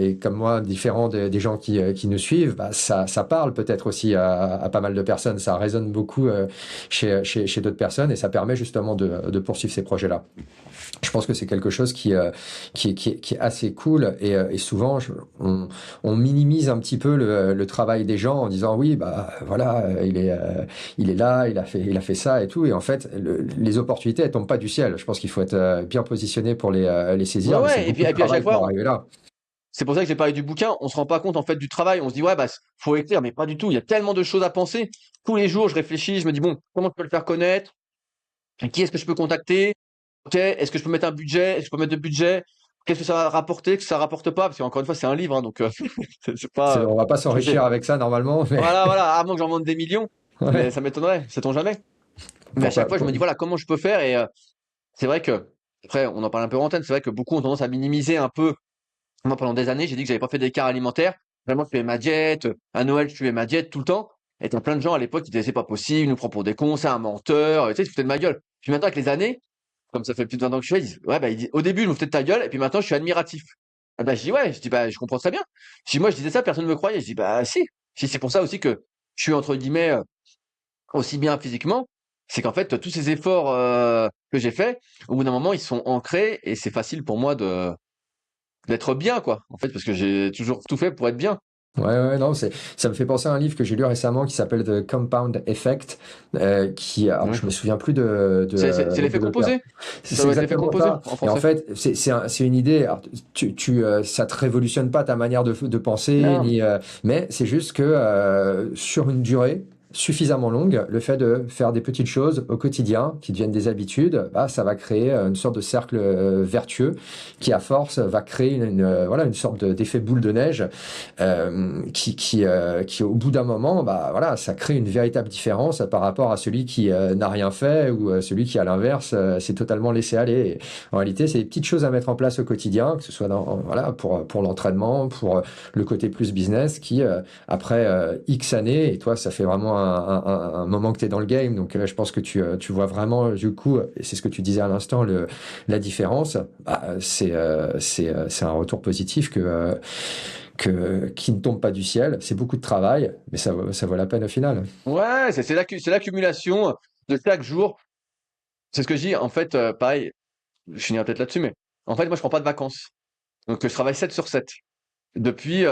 B: et comme moi, différent des gens qui nous suivent, bah, ça parle peut-être aussi à pas mal de personnes. Ça résonne beaucoup chez d'autres personnes et ça permet justement de poursuivre ces projets-là. Je pense que c'est quelque chose qui est assez cool et souvent on minimise un petit peu le travail des gens en disant oui bah voilà il est là il a fait ça et tout et en fait les opportunités elles tombent pas du ciel. Je pense qu'il faut être bien positionné pour les
C: Ouais,
B: saisir mais c'est
C: ouais,
B: beaucoup de
C: et puis à chaque
B: travail pour
C: fois,
B: arriver là.
C: c'est pour ça que j'ai parlé du bouquin, on se rend pas compte en fait du travail, on se dit ouais bah faut écrire, mais pas du tout, il y a tellement de choses à penser. Tous les jours, je réfléchis, je me dis bon, comment je peux le faire connaître? Qui est-ce que je peux contacter? Ok, est-ce que je peux mettre un budget? Est-ce que je peux mettre de budget? Qu'est-ce que ça va rapporter? Qu'est-ce que ça rapporte pas? Parce qu'encore une fois, c'est un livre, hein, donc c'est pas.
B: On va pas
C: Je
B: s'enrichir
C: sais.
B: avec ça normalement mais
C: Voilà, voilà, à moins que j'en vende des millions, mais
B: ouais,
C: ça m'étonnerait, sait-on jamais. Mais à chaque
B: pourquoi,
C: fois, je me dis voilà, comment je peux faire? Et c'est vrai que, après, on en parle un peu en antenne, c'est vrai que beaucoup ont tendance à minimiser un peu. Moi, pendant des années, j'ai dit que j'avais pas fait d'écart alimentaire. Vraiment, je suivais ma diète. À Noël, je suivais ma diète tout le temps. Et t'as plein de gens à l'époque qui disaient c'est pas possible, il nous prend pour des cons, c'est un menteur, tu sais, ils se foutaient de ma gueule. Puis maintenant, avec les années, comme ça fait plus de 20 ans que je suis là, ils disent, ouais, bah, au début, ils me foutaient de ta gueule, et puis maintenant, je suis admiratif. Ah bah, je dis, ouais, je dis, bah, je comprends très bien. Si moi, je disais ça, personne ne me croyait. Je dis, bah, si. Si c'est pour ça aussi que je suis, entre guillemets, aussi bien physiquement, c'est qu'en fait, tous ces efforts, que j'ai faits, au bout d'un moment, ils sont ancrés, et c'est facile pour moi d'être bien, quoi. En fait, parce que j'ai toujours tout fait pour être bien.
B: ouais, non, ça me fait penser à un livre que j'ai lu récemment qui s'appelle The Compound Effect, alors
C: Ouais.
B: je me souviens plus
C: C'est
B: de
C: l'effet
B: l'auteur.
C: composé. Ça
B: C'est
C: doit être l'effet
B: exactement
C: composé
B: ça.
C: en
B: Et en
C: français.
B: fait, c'est une idée. Alors, ça te révolutionne pas ta manière de penser,
C: Non.
B: mais c'est juste que sur une durée suffisamment longue, le fait de faire des petites choses au quotidien qui deviennent des habitudes, bah, ça va créer une sorte de cercle vertueux qui, à force, va créer voilà, une sorte d'effet boule de neige qui au bout d'un moment, bah voilà, ça crée une véritable différence par rapport à celui qui n'a rien fait ou celui qui, à l'inverse, s'est totalement laissé aller. Et en réalité, c'est des petites choses à mettre en place au quotidien, que ce soit voilà, pour l'entraînement, pour le côté plus business, qui après X années, et toi, ça fait vraiment un moment que tu es dans le game, donc je pense que tu vois vraiment, du coup, et c'est ce que tu disais à l'instant, la différence, bah, c'est un retour positif qui ne tombe pas du ciel. C'est beaucoup de travail, mais ça vaut la peine au final.
C: Ouais, c'est l'accumulation de chaque jour. C'est ce que je dis. En fait, pareil, je finirai peut-être là-dessus, mais en fait, moi, je prends pas de vacances. Donc, je travaille 7 sur 7. Depuis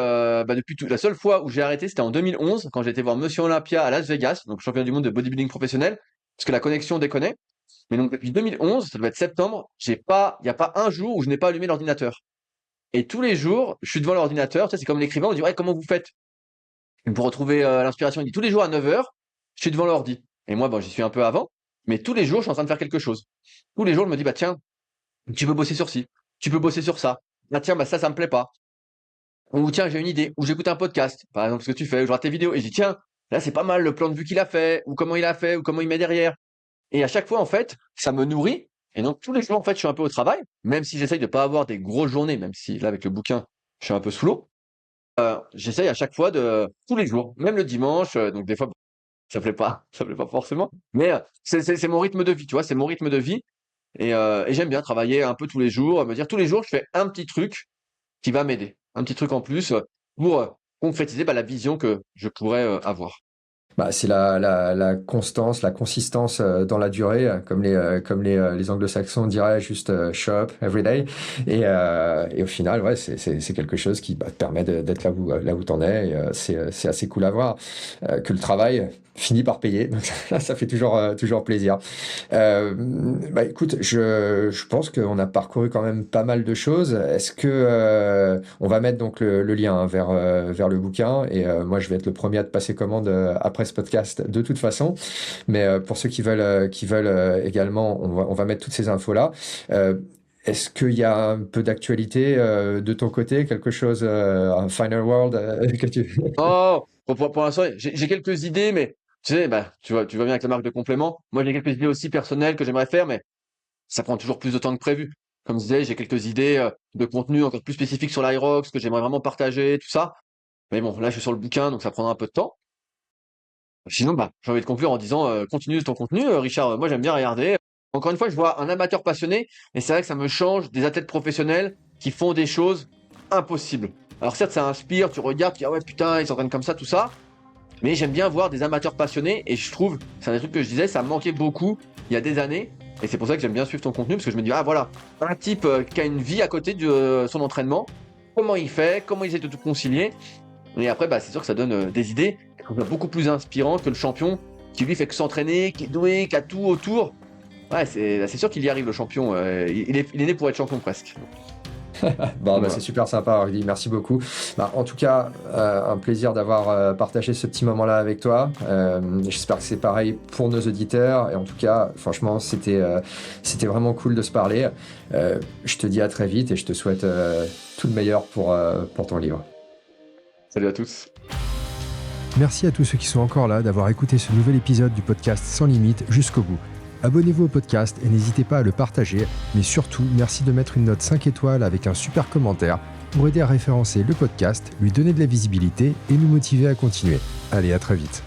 C: tout. La seule fois où j'ai arrêté, c'était en 2011, quand j'ai été voir Monsieur Olympia à Las Vegas, donc champion du monde de bodybuilding professionnel, parce que la connexion déconnait. Mais donc, depuis 2011, ça doit être septembre, il n'y a pas un jour où je n'ai pas allumé l'ordinateur. Et tous les jours, je suis devant l'ordinateur, tu sais, c'est comme l'écrivain, on dit, ouais, comment vous faites? Pour retrouver l'inspiration, il dit, tous les jours à 9h, je suis devant l'ordi. Et moi, bon, j'y suis un peu avant, mais tous les jours, je suis en train de faire quelque chose. Tous les jours, je me dis, bah tiens, tu peux bosser sur ci, tu peux bosser sur ça. Ah tiens, bah ça me plaît pas. Ou tiens, j'ai une idée, ou j'écoute un podcast, par exemple, ce que tu fais, ou je regarde tes vidéos, et je dis, tiens, là, c'est pas mal le plan de vue qu'il a fait, ou comment il a fait, ou comment il met derrière. Et à chaque fois, en fait, ça me nourrit. Et donc, tous les jours, en fait, je suis un peu au travail, même si j'essaye de pas avoir des grosses journées, même si là, avec le bouquin, je suis un peu sous l'eau. J'essaye à chaque fois tous les jours, même le dimanche, donc des fois, ça plaît pas forcément, mais c'est mon rythme de vie, tu vois, c'est mon rythme de vie. Et j'aime bien travailler un peu tous les jours, me dire tous les jours, je fais un petit truc qui va m'aider, un petit truc en plus pour concrétiser la vision que je pourrais avoir.
B: Bah, c'est la constance, la consistance dans la durée, comme les anglo-saxons diraient, juste show up every day. Et au final, ouais, c'est quelque chose qui te permet d'être là où t'en es. Et, c'est assez cool à voir que le travail finit par payer. Donc ça fait toujours plaisir. Écoute, je pense qu'on a parcouru quand même pas mal de choses. Est-ce que on va mettre donc le lien hein, vers le bouquin et moi je vais être le premier à te passer commande après ce podcast de toute façon. Mais pour ceux qui veulent également, on va mettre toutes ces infos là. Est-ce qu'il y a un peu d'actualité de ton côté, quelque chose, un final world que tu...
C: Oh, pour l'instant, j'ai quelques idées, mais tu sais, tu vois bien avec la marque de complément. Moi, j'ai quelques idées aussi personnelles que j'aimerais faire, mais ça prend toujours plus de temps que prévu. Comme je disais, j'ai quelques idées de contenu encore plus spécifiques sur l'Irox que j'aimerais vraiment partager, tout ça. Mais bon, là, je suis sur le bouquin, donc ça prendra un peu de temps. Sinon, j'ai envie de conclure en disant, continue ton contenu, Richard. Moi, j'aime bien regarder. Encore une fois, je vois un amateur passionné, et c'est vrai que ça me change des athlètes professionnels qui font des choses impossibles. Alors certes, ça inspire, tu regardes, tu dis, ah ouais, putain, ils s'entraînent comme ça, tout ça. Mais j'aime bien voir des amateurs passionnés, et je trouve, c'est un des trucs que je disais, ça me manquait beaucoup il y a des années. Et c'est pour ça que j'aime bien suivre ton contenu, parce que je me dis, ah voilà, un type qui a une vie à côté de son entraînement, comment il fait, comment il essaie de tout concilier. Et après, c'est sûr que ça donne des idées beaucoup plus inspirantes que le champion qui lui fait que s'entraîner, qui est doué, qui a tout autour. Ouais, c'est sûr qu'il y arrive, le champion. Il est né pour être champion presque.
B: Bon, c'est super sympa, Rudy. Merci beaucoup. En tout cas, un plaisir d'avoir partagé ce petit moment-là avec toi. J'espère que c'est pareil pour nos auditeurs. Et en tout cas, franchement, c'était vraiment cool de se parler. Je te dis à très vite et je te souhaite tout le meilleur pour ton livre.
C: Salut à tous.
A: Merci à tous ceux qui sont encore là d'avoir écouté ce nouvel épisode du podcast Sans Limite jusqu'au bout. Abonnez-vous au podcast et n'hésitez pas à le partager, mais surtout, merci de mettre une note 5 étoiles avec un super commentaire pour aider à référencer le podcast, lui donner de la visibilité et nous motiver à continuer. Allez, à très vite.